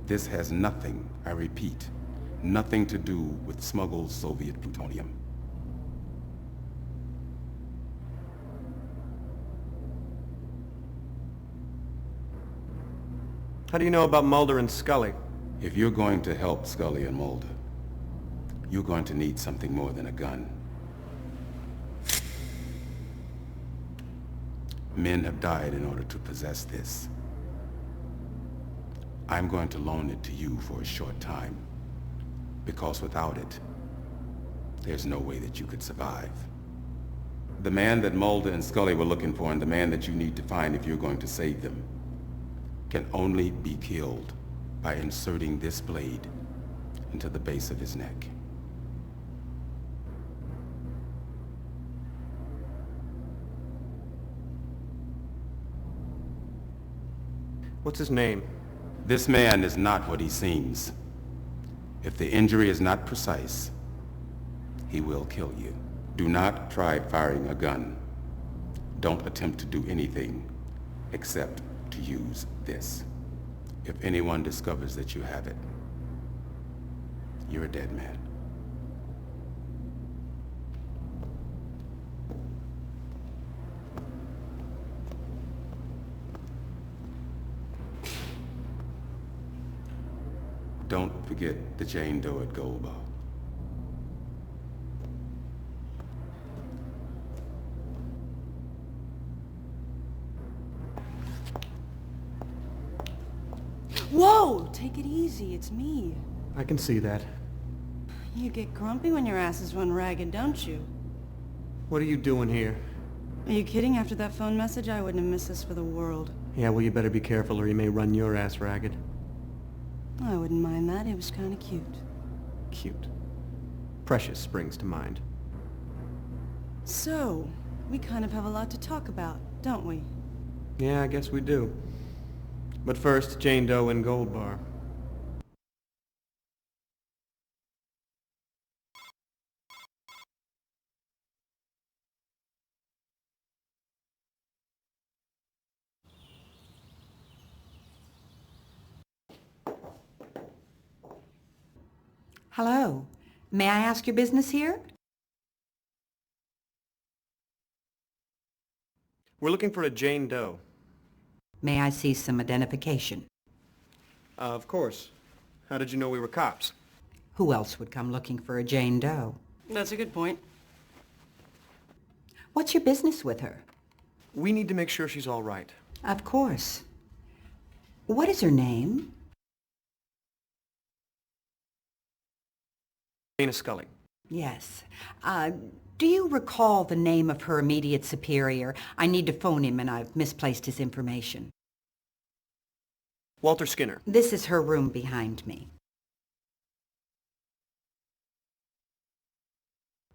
This has nothing, I repeat, nothing to do with smuggled Soviet plutonium. How do you know about Mulder and Scully? If you're going to help Scully and Mulder, you're going to need something more than a gun. Men have died in order to possess this. I'm going to loan it to you for a short time, because without it, there's no way that you could survive. The man that Mulder and Scully were looking for, and the man that you need to find if you're going to save them, can only be killed by inserting this blade into the base of his neck. What's his name? This man is not what he seems. If the injury is not precise, he will kill you. Do not try firing a gun. Don't attempt to do anything except to use this. If anyone discovers that you have it, you're a dead man. Don't forget the Jane Doe at Gold Bar. Whoa! Take it easy, it's me. I can see that. You get grumpy when your asses run ragged, don't you? What are you doing here? Are you kidding? After that phone message, I wouldn't have missed this for the world. Yeah, well, you better be careful or he may run your ass ragged. I wouldn't mind that. It was kind of cute. Cute. Precious springs to mind. So, we kind of have a lot to talk about, don't we? Yeah, I guess we do. But first, Jane Doe and Gold Bar. Hello. May I ask your business here? We're looking for a Jane Doe. May I see some identification? Of course. How did you know we were cops? Who else would come looking for a Jane Doe? That's a good point. What's your business with her? We need to make sure she's all right. Of course. What is her name? Dana Scully. Yes. Do you recall the name of her immediate superior? I need to phone him and I've misplaced his information. Walter Skinner. This is her room behind me.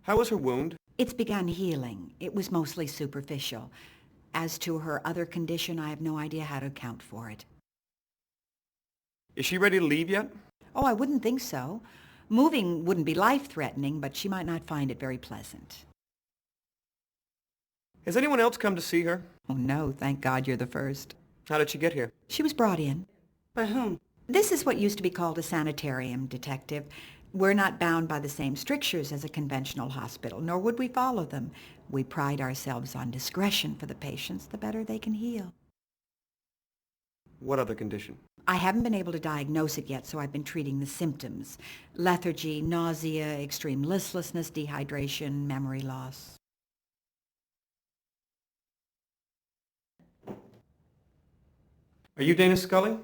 How was her wound? It's begun healing. It was mostly superficial. As to her other condition, I have no idea how to account for it. Is she ready to leave yet? Oh, I wouldn't think so. Moving wouldn't be life-threatening, but she might not find it very pleasant. Has anyone else come to see her? Oh, no, thank God you're the first. How did she get here? She was brought in. By whom? This is what used to be called a sanitarium, Detective. We're not bound by the same strictures as a conventional hospital, nor would we follow them. We pride ourselves on discretion for the patients. The better they can heal. What other condition? I haven't been able to diagnose it yet, so I've been treating the symptoms. Lethargy, nausea, extreme listlessness, dehydration, memory loss. Are you Dana Scully?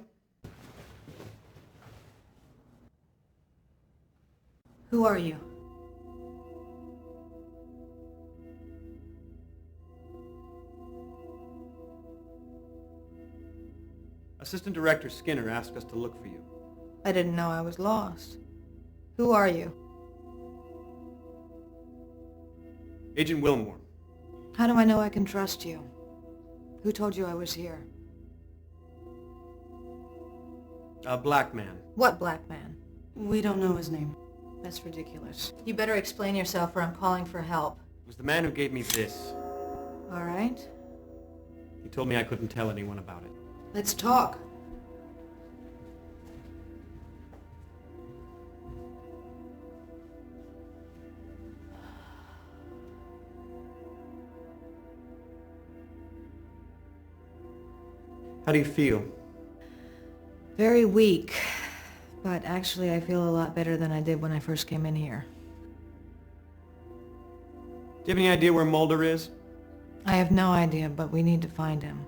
Who are you? Assistant Director Skinner asked us to look for you. I didn't know I was lost. Who are you? Agent Wilmore. How do I know I can trust you? Who told you I was here? A black man. What black man? We don't know his name. That's ridiculous. You better explain yourself or I'm calling for help. It was the man who gave me this. All right. He told me I couldn't tell anyone about it. Let's talk. How do you feel? Very weak, but actually I feel a lot better than I did when I first came in here. Do you have any idea where Mulder is? I have no idea, but we need to find him.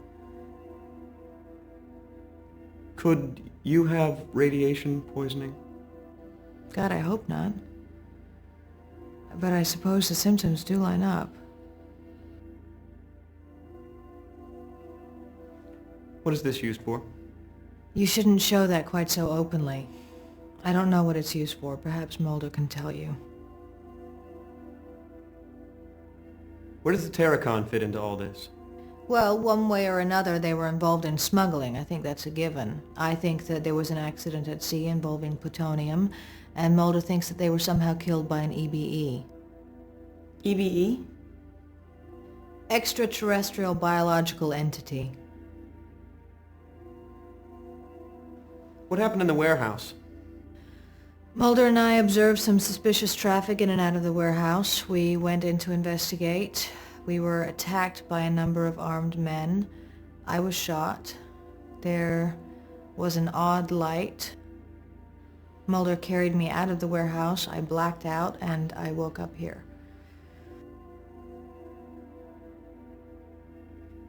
Could you have radiation poisoning? God, I hope not. But I suppose the symptoms do line up. What is this used for? You shouldn't show that quite so openly. I don't know what it's used for. Perhaps Mulder can tell you. Where does the Terracon fit into all this? Well, one way or another, they were involved in smuggling. I think that's a given. I think that there was an accident at sea involving plutonium, and Mulder thinks that they were somehow killed by an EBE. EBE? Extraterrestrial biological entity. What happened in the warehouse? Mulder and I observed some suspicious traffic in and out of the warehouse. We went in to investigate. We were attacked by a number of armed men. I was shot. There was an odd light. Mulder carried me out of the warehouse. I blacked out and I woke up here.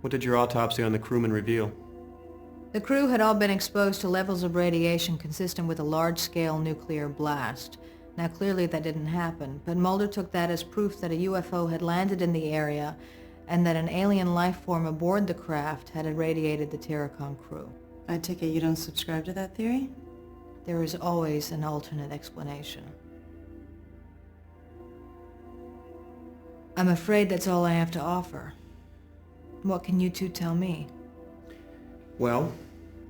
What did your autopsy on the crewman reveal? The crew had all been exposed to levels of radiation consistent with a large-scale nuclear blast. Now clearly that didn't happen, but Mulder took that as proof that a UFO had landed in the area and that an alien life form aboard the craft had irradiated the Terracon crew. I take it you don't subscribe to that theory? There is always an alternate explanation. I'm afraid that's all I have to offer. What can you two tell me? Well,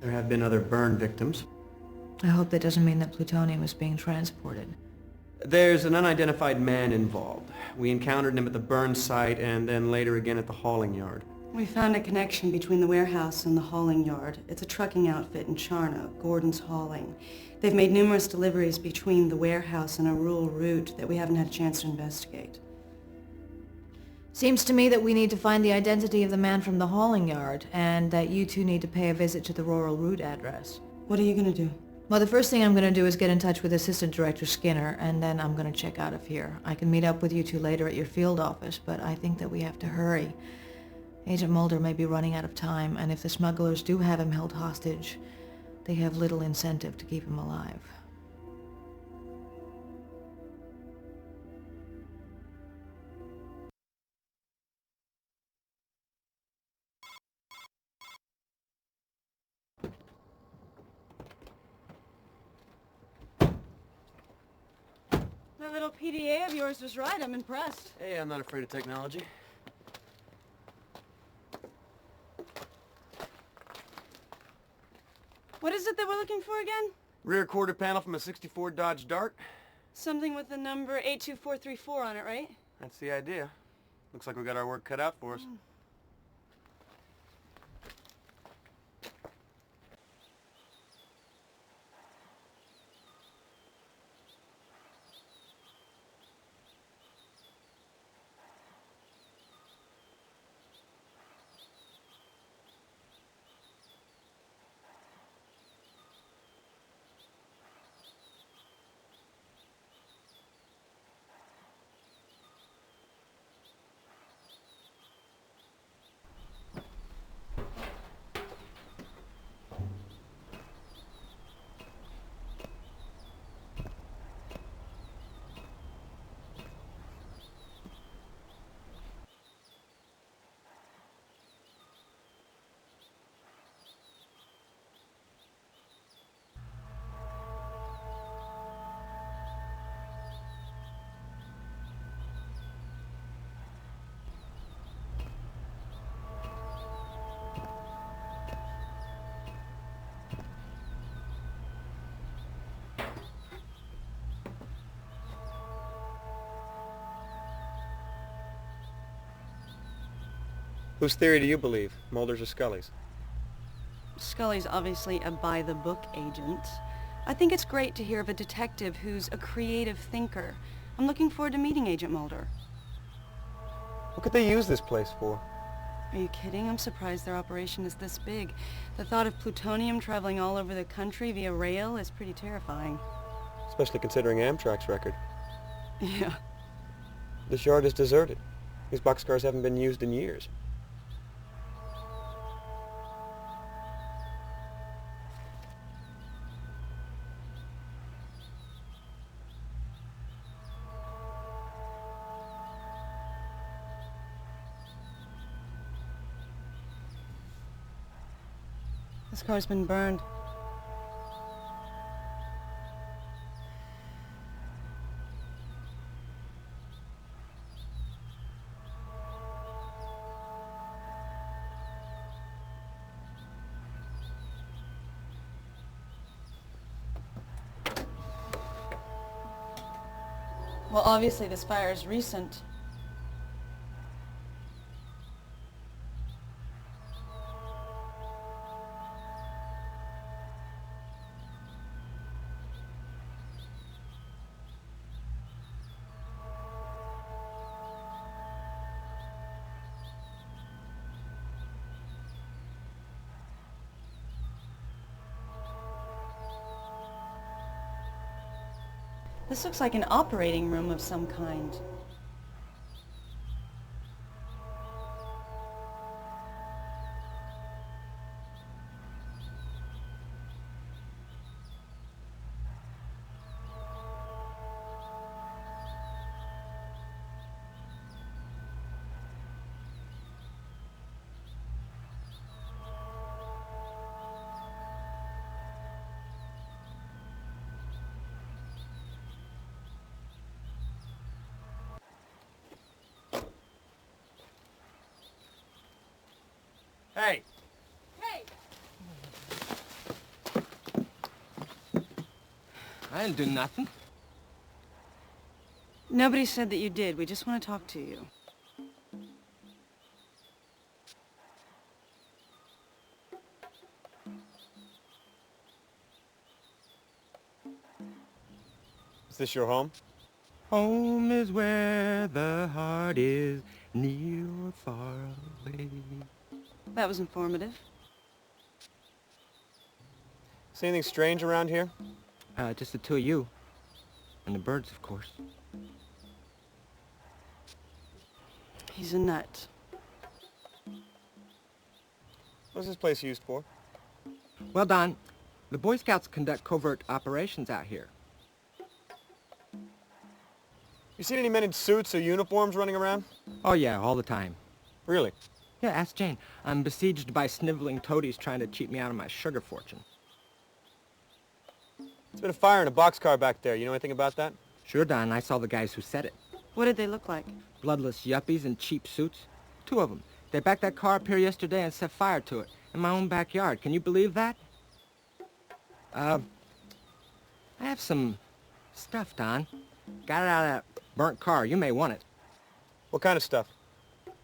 there have been other burn victims. I hope that doesn't mean that plutonium is being transported. There's an unidentified man involved. We encountered him at the burn site and then later again at the hauling yard. We found a connection between the warehouse and the hauling yard. It's a trucking outfit in Charno, Gordon's Hauling. They've made numerous deliveries between the warehouse and a rural route that we haven't had a chance to investigate. Seems to me that we need to find the identity of the man from the hauling yard, and that you two need to pay a visit to the rural route address. What are you going to do? Well, the first thing I'm going to do is get in touch with Assistant Director Skinner, and then I'm going to check out of here. I can meet up with you two later at your field office, but I think that we have to hurry. Agent Mulder may be running out of time, and if the smugglers do have him held hostage, they have little incentive to keep him alive. That little PDA of yours was right. I'm impressed. Hey, I'm not afraid of technology. What is it that we're looking for again? Rear quarter panel from a 64 Dodge Dart. Something with the number 82434 on it, right? That's the idea. Looks like we got our work cut out for us. Whose theory do you believe? Mulder's or Scully's? Scully's obviously a by-the-book agent. I think it's great to hear of a detective who's a creative thinker. I'm looking forward to meeting Agent Mulder. What could they use this place for? Are you kidding? I'm surprised their operation is this big. The thought of plutonium traveling all over the country via rail is pretty terrifying. Especially considering Amtrak's record. Yeah. This yard is deserted. These boxcars haven't been used in years. This car's been burned. Well, obviously this fire is recent. This looks like an operating room of some kind. Hey! I didn't do nothing. Nobody said that you did. We just want to talk to you. Is this your home? Home is where the heart is, near or far away. That was informative. See anything strange around here? Just the two of you. And the birds, of course. He's a nut. What's this place used for? Well, Don, the Boy Scouts conduct covert operations out here. You seen any men in suits or uniforms running around? Oh, yeah, all the time. Really? Yeah, ask Jane. I'm besieged by sniveling toadies trying to cheat me out of my sugar fortune. There's been a fire in a boxcar back there. You know anything about that? Sure, Don. I saw the guys who set it. What did they look like? Bloodless yuppies in cheap suits. Two of them. They backed that car up here yesterday and set fire to it in my own backyard. Can you believe that? I have some stuff, Don. Got it out of that burnt car. You may want it. What kind of stuff?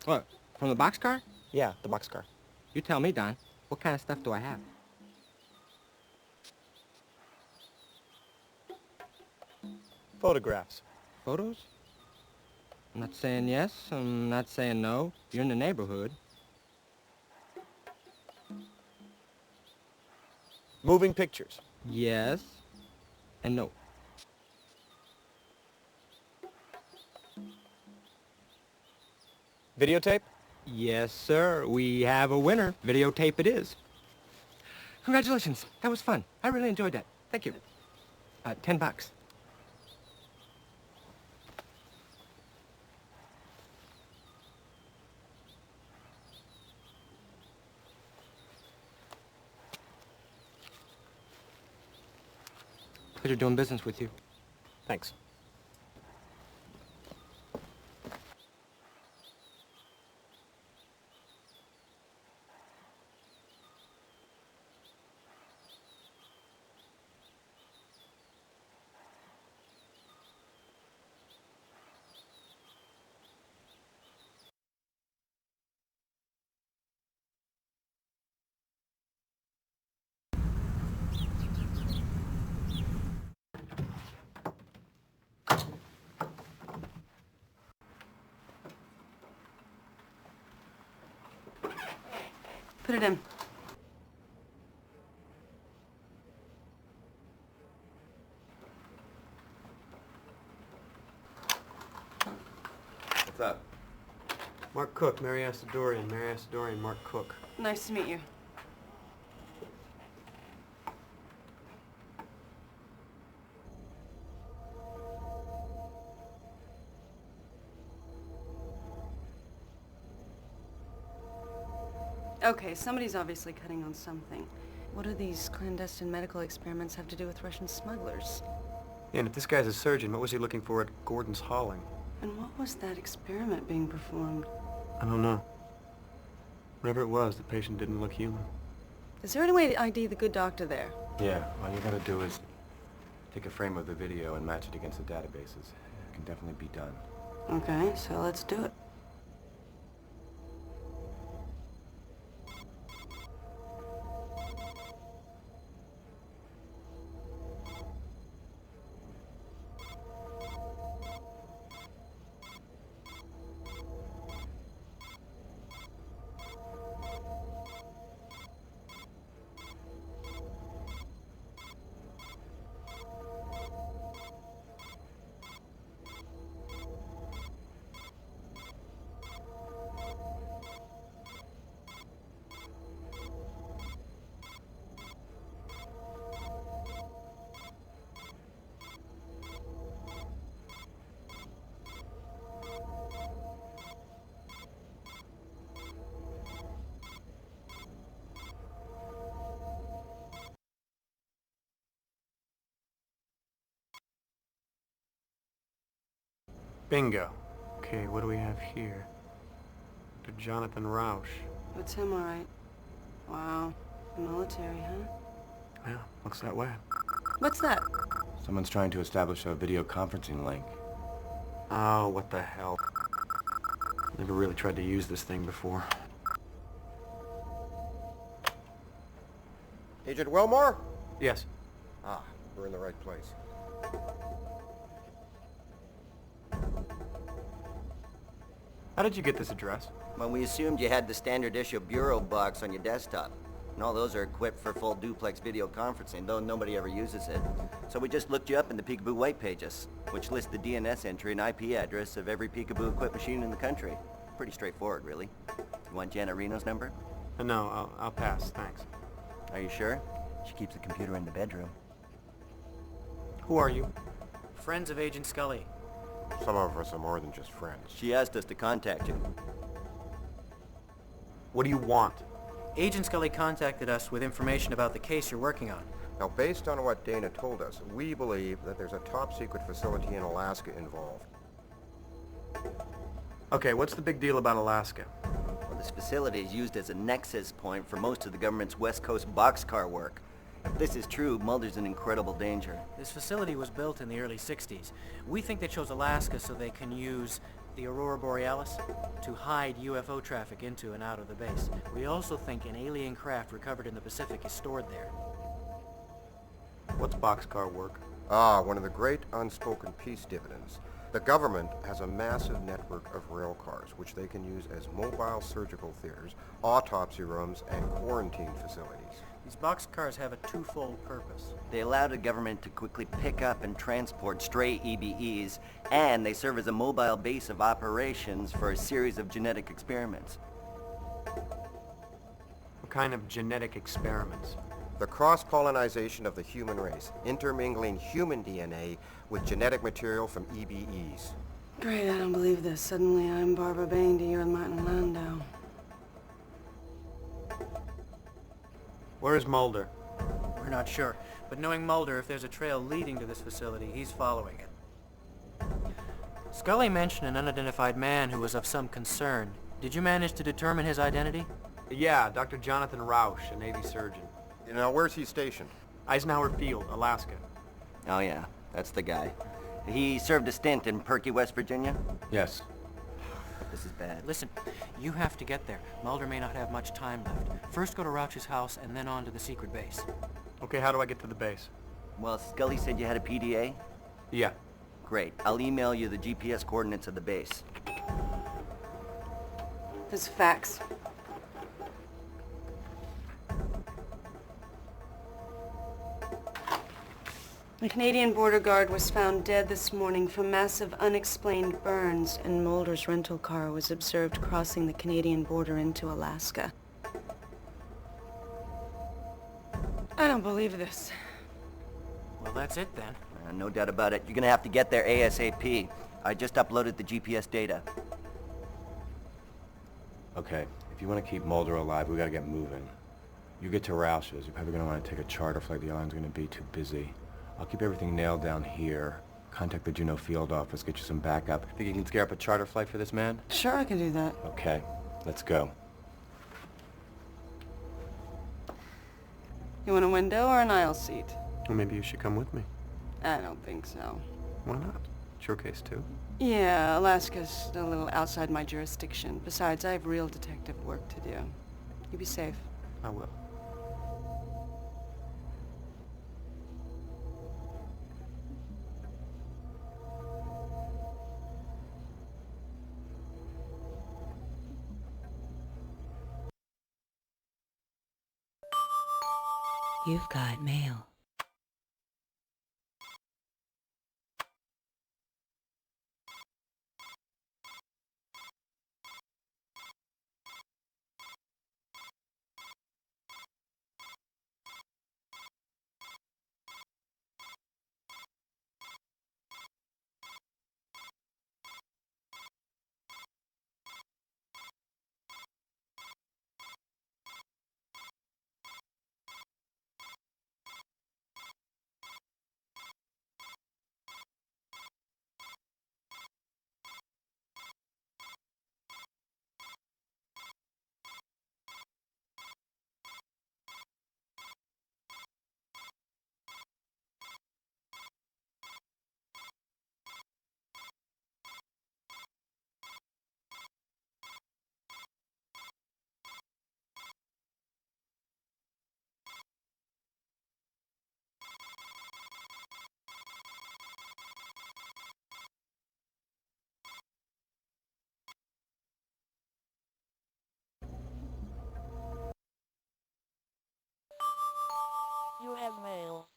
What? From the boxcar? Yeah, the boxcar. You tell me, Don. What kind of stuff do I have? Photographs. Photos? I'm not saying yes, I'm not saying no. You're in the neighborhood. Moving pictures. Yes and no. Videotape? Yes, sir. We have a winner. Videotape it is. Congratulations. That was fun. I really enjoyed that. Thank you. $10. Pleasure doing business with you. Thanks. Put it in. What's up? Mark Cook, Mary Asadorian. Mary Asadorian, Mark Cook. Nice to meet you. Okay, somebody's obviously cutting on something. What do these clandestine medical experiments have to do with Russian smugglers? Yeah, and if this guy's a surgeon, what was he looking for at Gordon's Hauling? And what was that experiment being performed? I don't know. Whatever it was, the patient didn't look human. Is there any way to ID the good doctor there? Yeah, all you gotta do is take a frame of the video and match it against the databases. It can definitely be done. Okay, so let's do it. Bingo. Okay, what do we have here? To Jonathan Rausch. What's him, all right? Wow. Military, huh? Yeah, looks that way. What's that? Someone's trying to establish a video conferencing link. Oh, what the hell. Never really tried to use this thing before. Agent Wilmore? Yes. Ah, we're in the right place. How did you get this address? Well, we assumed you had the standard issue bureau box on your desktop. And all those are equipped for full duplex video conferencing, though nobody ever uses it. So we just looked you up in the Peekaboo white pages, which list the DNS entry and IP address of every Peekaboo-equipped machine in the country. Pretty straightforward, really. You want Janet Reno's number? No, I'll pass, thanks. Are you sure? She keeps the computer in the bedroom. Who are you? Friends of Agent Scully. Some of us are more than just friends. She asked us to contact you. What do you want? Agent Scully contacted us with information about the case you're working on. Now, based on what Dana told us, we believe that there's a top-secret facility in Alaska involved. Okay, what's the big deal about Alaska? Well, this facility is used as a nexus point for most of the government's West Coast boxcar work. If this is true, Mulder's in incredible danger. This facility was built in the early 60s. We think they chose Alaska so they can use the Aurora Borealis to hide UFO traffic into and out of the base. We also think an alien craft recovered in the Pacific is stored there. What's boxcar work? Ah, one of the great unspoken peace dividends. The government has a massive network of rail cars, which they can use as mobile surgical theaters, autopsy rooms, and quarantine facilities. These boxcars have a twofold purpose. They allow the government to quickly pick up and transport stray EBEs, and they serve as a mobile base of operations for a series of genetic experiments. What kind of genetic experiments? The cross-pollinization of the human race, intermingling human DNA with genetic material from EBEs. Great, I don't believe this. Suddenly I'm Barbara Bain to you and Martin Landau. Where's Mulder? We're not sure, but knowing Mulder, if there's a trail leading to this facility, he's following it. Scully mentioned an unidentified man who was of some concern. Did you manage to determine his identity? Yeah, Dr. Jonathan Rausch, a Navy surgeon. Now, where's he stationed? Eisenhower Field, Alaska. Oh yeah, that's the guy. He served a stint in Perky, West Virginia? Yes. This is bad. Listen, you have to get there. Mulder may not have much time left. First go to Rauch's house and then on to the secret base. Okay, how do I get to the base? Well, Scully said you had a PDA? Yeah. Great. I'll email you the GPS coordinates of the base. This fax. The Canadian border guard was found dead this morning from massive unexplained burns, and Mulder's rental car was observed crossing the Canadian border into Alaska. I don't believe this. Well, that's it then. No doubt about it. You're gonna have to get there ASAP. I just uploaded the GPS data. Okay, if you want to keep Mulder alive, we gotta get moving. You get to Roush's, you're probably gonna want to take a charter flight. The island's gonna be too busy. I'll keep everything nailed down here. Contact the Juneau field office, get you some backup. Think you can scare up a charter flight for this man? Sure, I can do that. Okay, let's go. You want a window or an aisle seat? Well, maybe you should come with me. I don't think so. Why not? It's your case, too. Yeah, Alaska's a little outside my jurisdiction. Besides, I have real detective work to do. You be safe. I will. You've got mail. You have mail.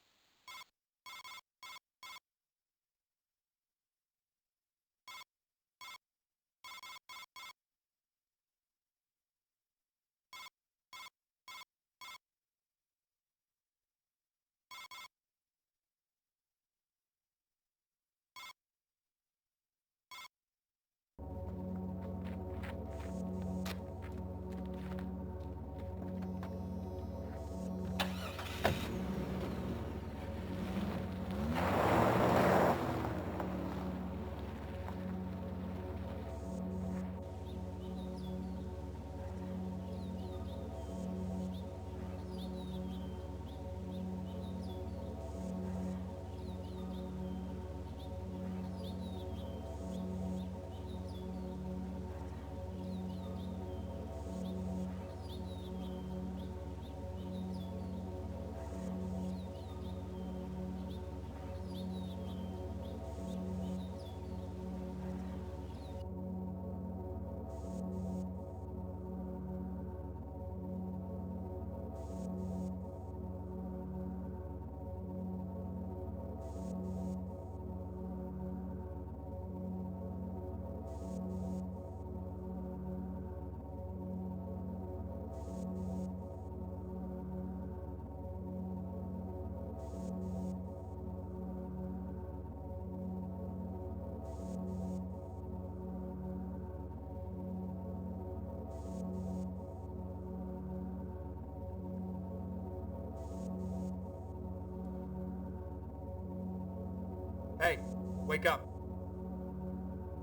Hey, wake up.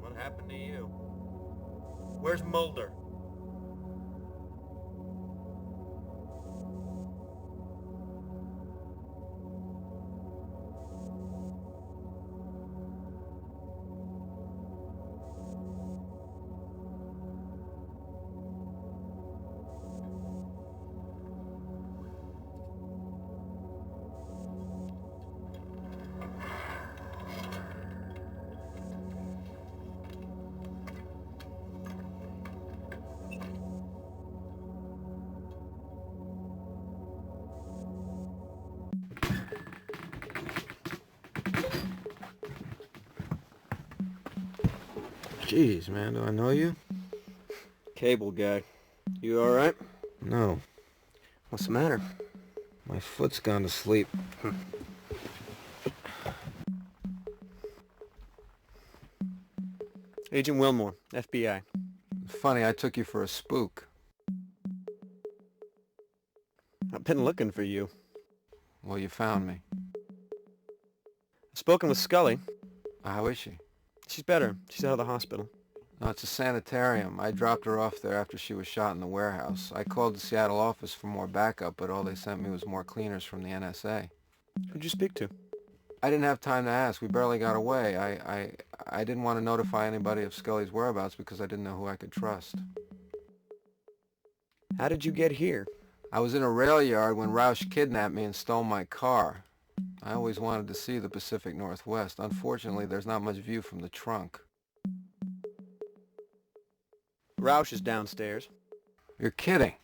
What happened to you? Where's Mulder? Jeez, man, do I know you? Cable guy. You alright? No. What's the matter? My foot's gone to sleep. Agent Wilmore, FBI. Funny, I took you for a spook. I've been looking for you. Well, you found me. I've spoken with Scully. How is she? She's better. She's out of the hospital. No, it's a sanitarium. I dropped her off there after she was shot in the warehouse. I called the Seattle office for more backup, but all they sent me was more cleaners from the NSA. Who'd you speak to? I didn't have time to ask. We barely got away. I didn't want to notify anybody of Scully's whereabouts because I didn't know who I could trust. How did you get here? I was in a rail yard when Roush kidnapped me and stole my car. I always wanted to see the Pacific Northwest. Unfortunately, there's not much view from the trunk. Roush is downstairs. You're kidding.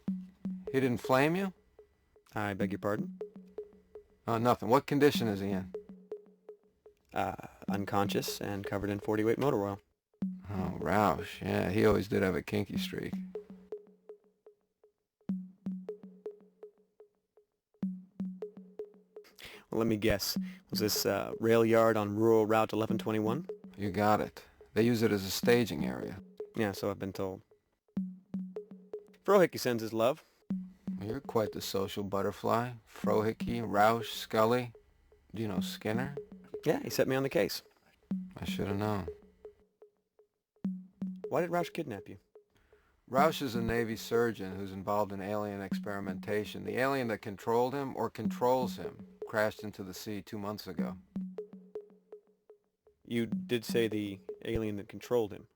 He didn't flame you? I beg your pardon? Nothing. What condition is he in? Unconscious and covered in 40-weight motor oil. Oh, Roush. Yeah, he always did have a kinky streak. Well, let me guess. Was this rail yard on rural Route 1121? You got it. They use it as a staging area. Yeah, so I've been told. Frohickey sends his love. You're quite the social butterfly. Frohickey, Roush, Scully. Do you know Skinner? Yeah, he set me on the case. I should have known. Why did Roush kidnap you? Roush is a Navy surgeon who's involved in alien experimentation. The alien that controlled him, or controls him, crashed into the sea 2 months ago. You did say the alien that controlled him.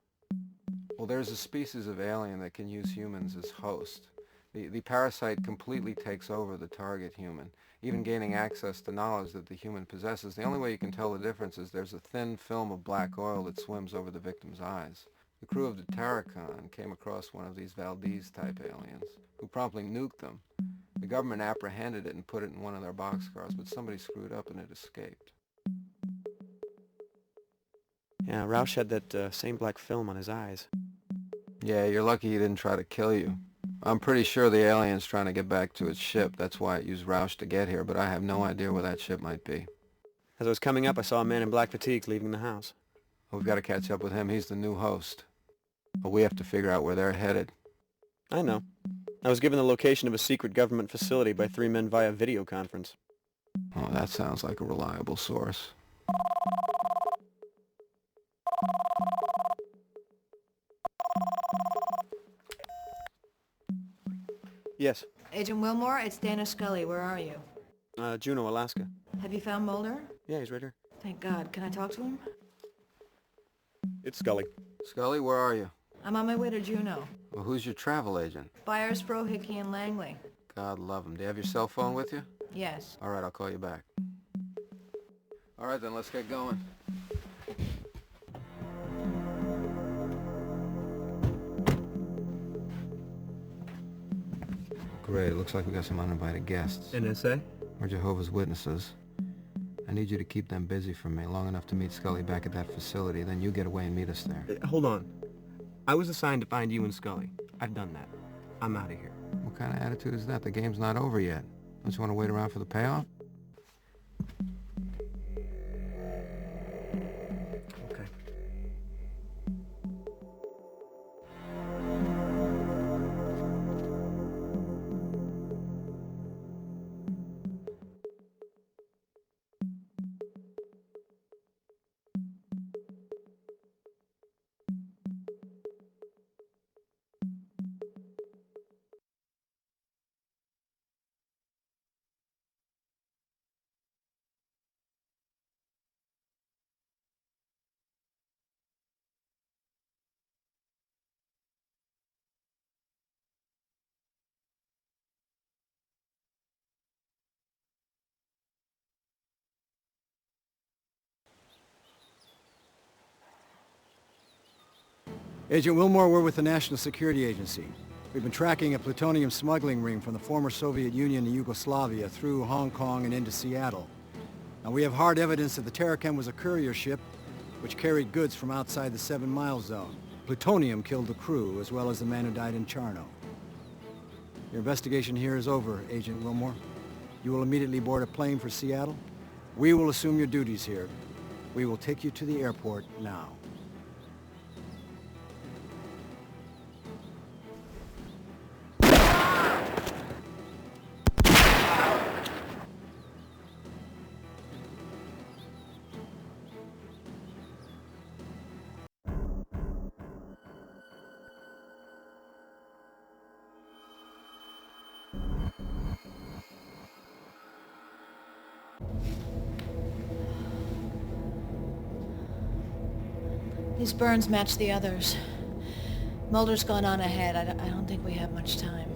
Well, there's a species of alien that can use humans as host. The parasite completely takes over the target human, even gaining access to knowledge that the human possesses. The only way you can tell the difference is there's a thin film of black oil that swims over the victim's eyes. The crew of the Tarragon came across one of these Valdez-type aliens, who promptly nuked them. The government apprehended it and put it in one of their boxcars, but somebody screwed up and it escaped. Yeah, Roush had that same black film on his eyes. Yeah, you're lucky he didn't try to kill you. I'm pretty sure the alien's trying to get back to its ship. That's why it used Roush to get here, but I have no idea where that ship might be. As I was coming up, I saw a man in black fatigues leaving the house. We've got to catch up with him. He's the new host. But we have to figure out where they're headed. I know. I was given the location of a secret government facility by 3 men via video conference. Oh, that sounds like a reliable source. Yes. Agent Wilmore, it's Dana Scully. Where are you? Juneau, Alaska. Have you found Mulder? Yeah, he's right here. Thank God. Can I talk to him? It's Scully. Scully, where are you? I'm on my way to Juneau. Well, who's your travel agent? Byers, Frohickey, and Langley. God love him. Do you have your cell phone with you? Yes. All right, I'll call you back. All right, then, let's get going. Great, it looks like we got some uninvited guests. NSA? Or Jehovah's Witnesses. I need you to keep them busy for me long enough to meet Scully back at that facility, then you get away and meet us there. Hold on. I was assigned to find you and Scully. I've done that. I'm out of here. What kind of attitude is that? The game's not over yet. Don't you want to wait around for the payoff? Okay. Agent Wilmore, we're with the National Security Agency. We've been tracking a plutonium smuggling ring from the former Soviet Union to Yugoslavia through Hong Kong and into Seattle. Now, we have hard evidence that the Terrachem was a courier ship which carried goods from outside the 7-mile zone. Plutonium killed the crew, as well as the man who died in Charno. Your investigation here is over, Agent Wilmore. You will immediately board a plane for Seattle. We will assume your duties here. We will take you to the airport now. These burns match the others. Mulder's gone on ahead. I don't think we have much time.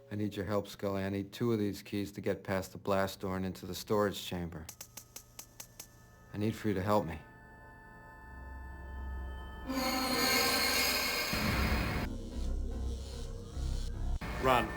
I need your help, Scully. I need 2 of these keys to get past the blast door and into the storage chamber. I need for you to help me. Run.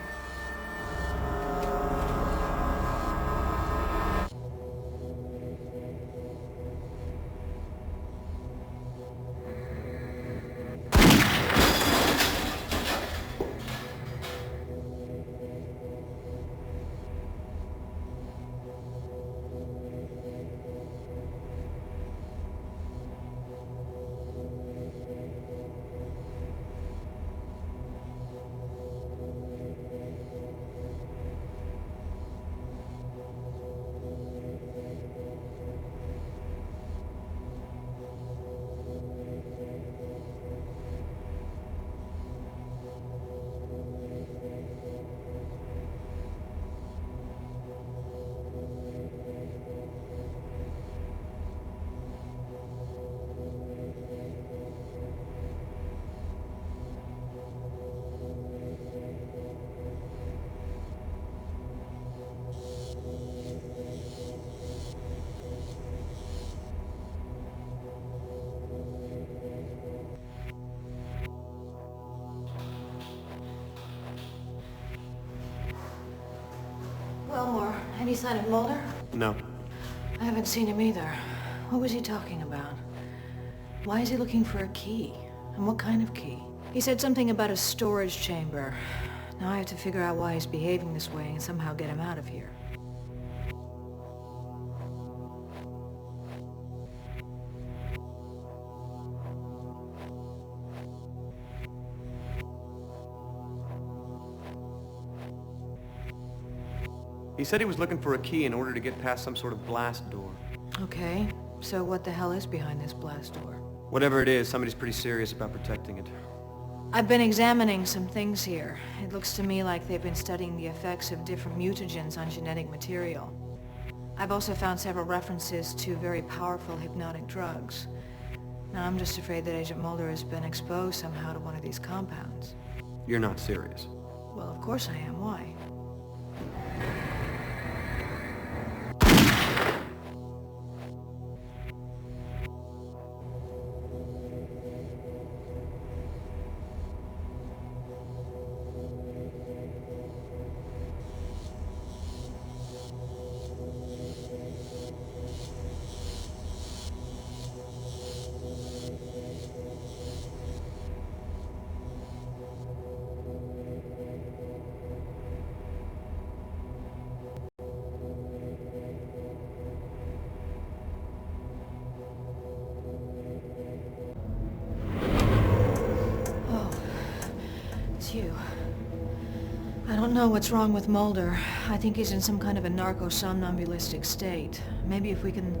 Any sign of Mulder? No. I haven't seen him either. What was he talking about? Why is he looking for a key? And what kind of key? He said something about a storage chamber. Now I have to figure out why he's behaving this way and somehow get him out of here. He said he was looking for a key in order to get past some sort of blast door. Okay, so what the hell is behind this blast door? Whatever it is, somebody's pretty serious about protecting it. I've been examining some things here. It looks to me like they've been studying the effects of different mutagens on genetic material. I've also found several references to very powerful hypnotic drugs. Now I'm just afraid that Agent Mulder has been exposed somehow to one of these compounds. You're not serious. Well, of course I am. Why? You. I don't know what's wrong with Mulder. I think he's in some kind of a narco-somnambulistic state. Maybe if we can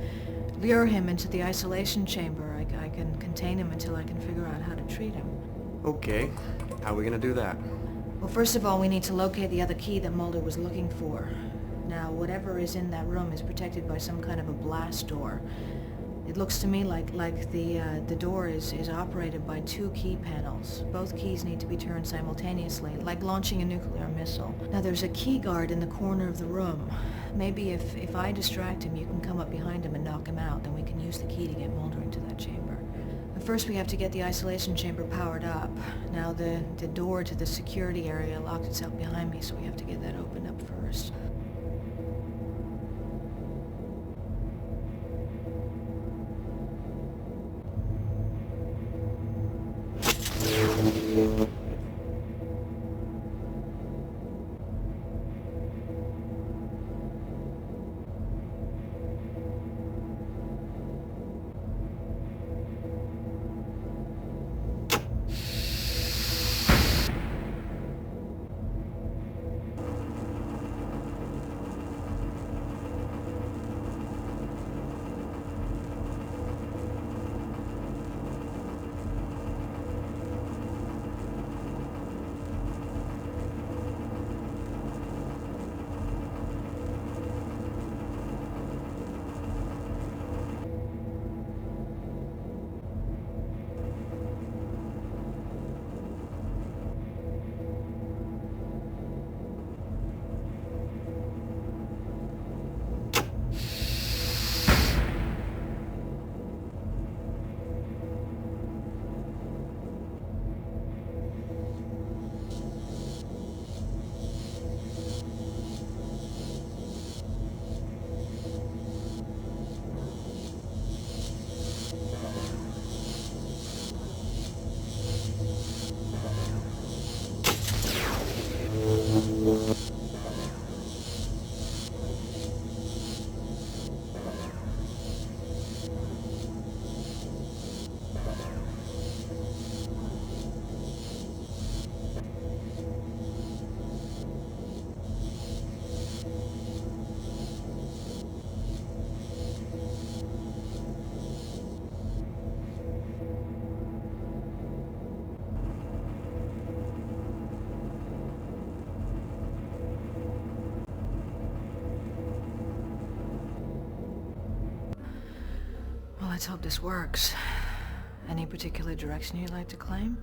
lure him into the isolation chamber, I can contain him until I can figure out how to treat him. Okay. How are we gonna do that? Well, first of all, we need to locate the other key that Mulder was looking for. Now, whatever is in that room is protected by some kind of a blast door. It looks to me like the door is operated by two key panels. Both keys need to be turned simultaneously, like launching a nuclear missile. Now there's a key guard in the corner of the room. Maybe if I distract him, you can come up behind him and knock him out. Then we can use the key to get Mulder into that chamber. But first we have to get the isolation chamber powered up. Now the door to the security area locked itself behind me, so we have to get that opened up first. Let's hope this works. Any particular direction you'd like to claim?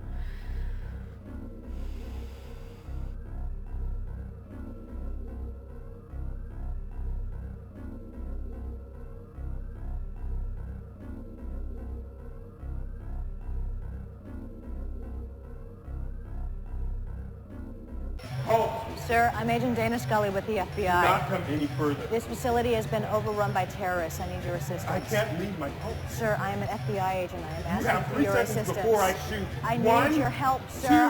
Sir, I'm Agent Dana Scully with the FBI. Do not come any further. This facility has been overrun by terrorists. I need your assistance. I can't leave my post. Sir, I am an FBI agent. I am You asking have for 3 your seconds assistance. before I shoot. I need 1, your help, sir. 2.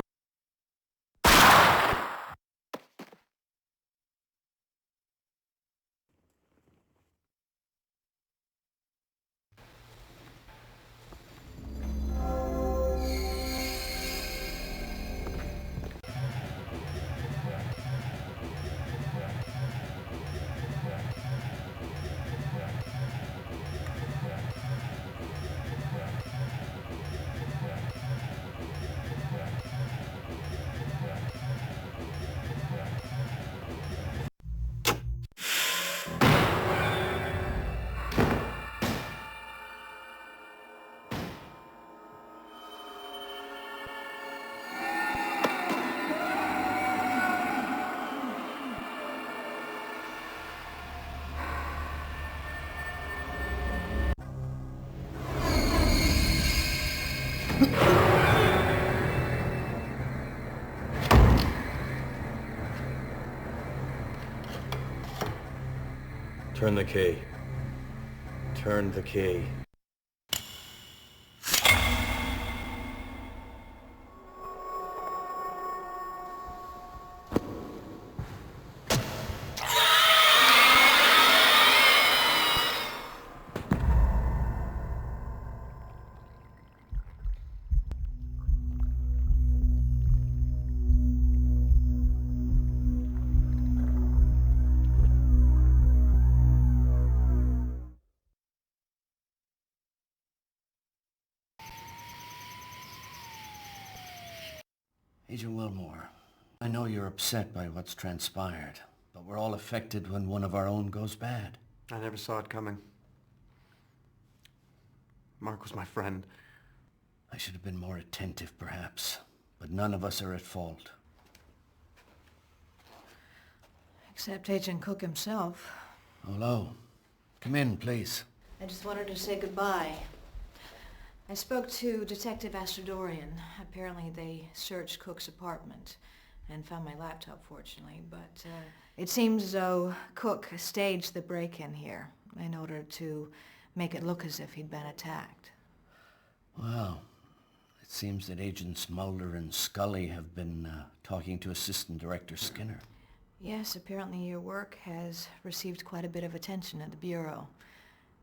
Turn the key. Turn the key. Agent Wilmore, I know you're upset by what's transpired, but we're all affected when one of our own goes bad. I never saw it coming. Mark was my friend. I should have been more attentive, perhaps, but none of us are at fault. Except Agent Cook himself. Hello. Come in, please. I just wanted to say goodbye. I spoke to Detective Astrodorian. Apparently they searched Cook's apartment and found my laptop, fortunately, but it seems as though Cook staged the break-in here in order to make it look as if he'd been attacked. Well, it seems that Agents Mulder and Scully have been talking to Assistant Director Skinner. Yes, apparently your work has received quite a bit of attention at the Bureau.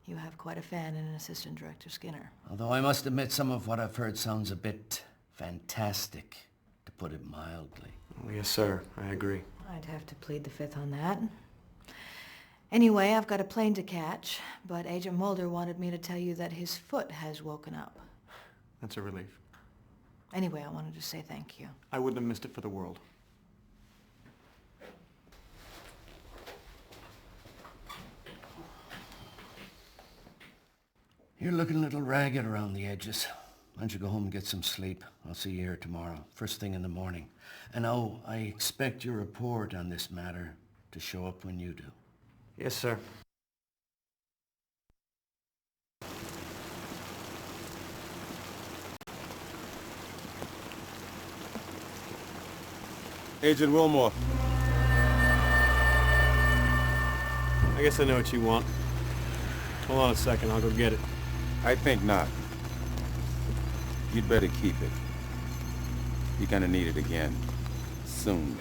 You have quite a fan in Assistant Director Skinner. Although I must admit some of what I've heard sounds a bit fantastic, to put it mildly. Oh, yes, sir. I agree. I'd have to plead the fifth on that. Anyway, I've got a plane to catch, but Agent Mulder wanted me to tell you that his foot has woken up. That's a relief. Anyway, I wanted to say thank you. I wouldn't have missed it for the world. You're looking a little ragged around the edges. Why don't you go home and get some sleep? I'll see you here tomorrow, first thing in the morning. And oh, I expect your report on this matter to show up when you do. Yes, sir. Agent Wilmore. I guess I know what you want. Hold on a second, I'll go get it. I think not. You'd better keep it. You're gonna need it again. Soon.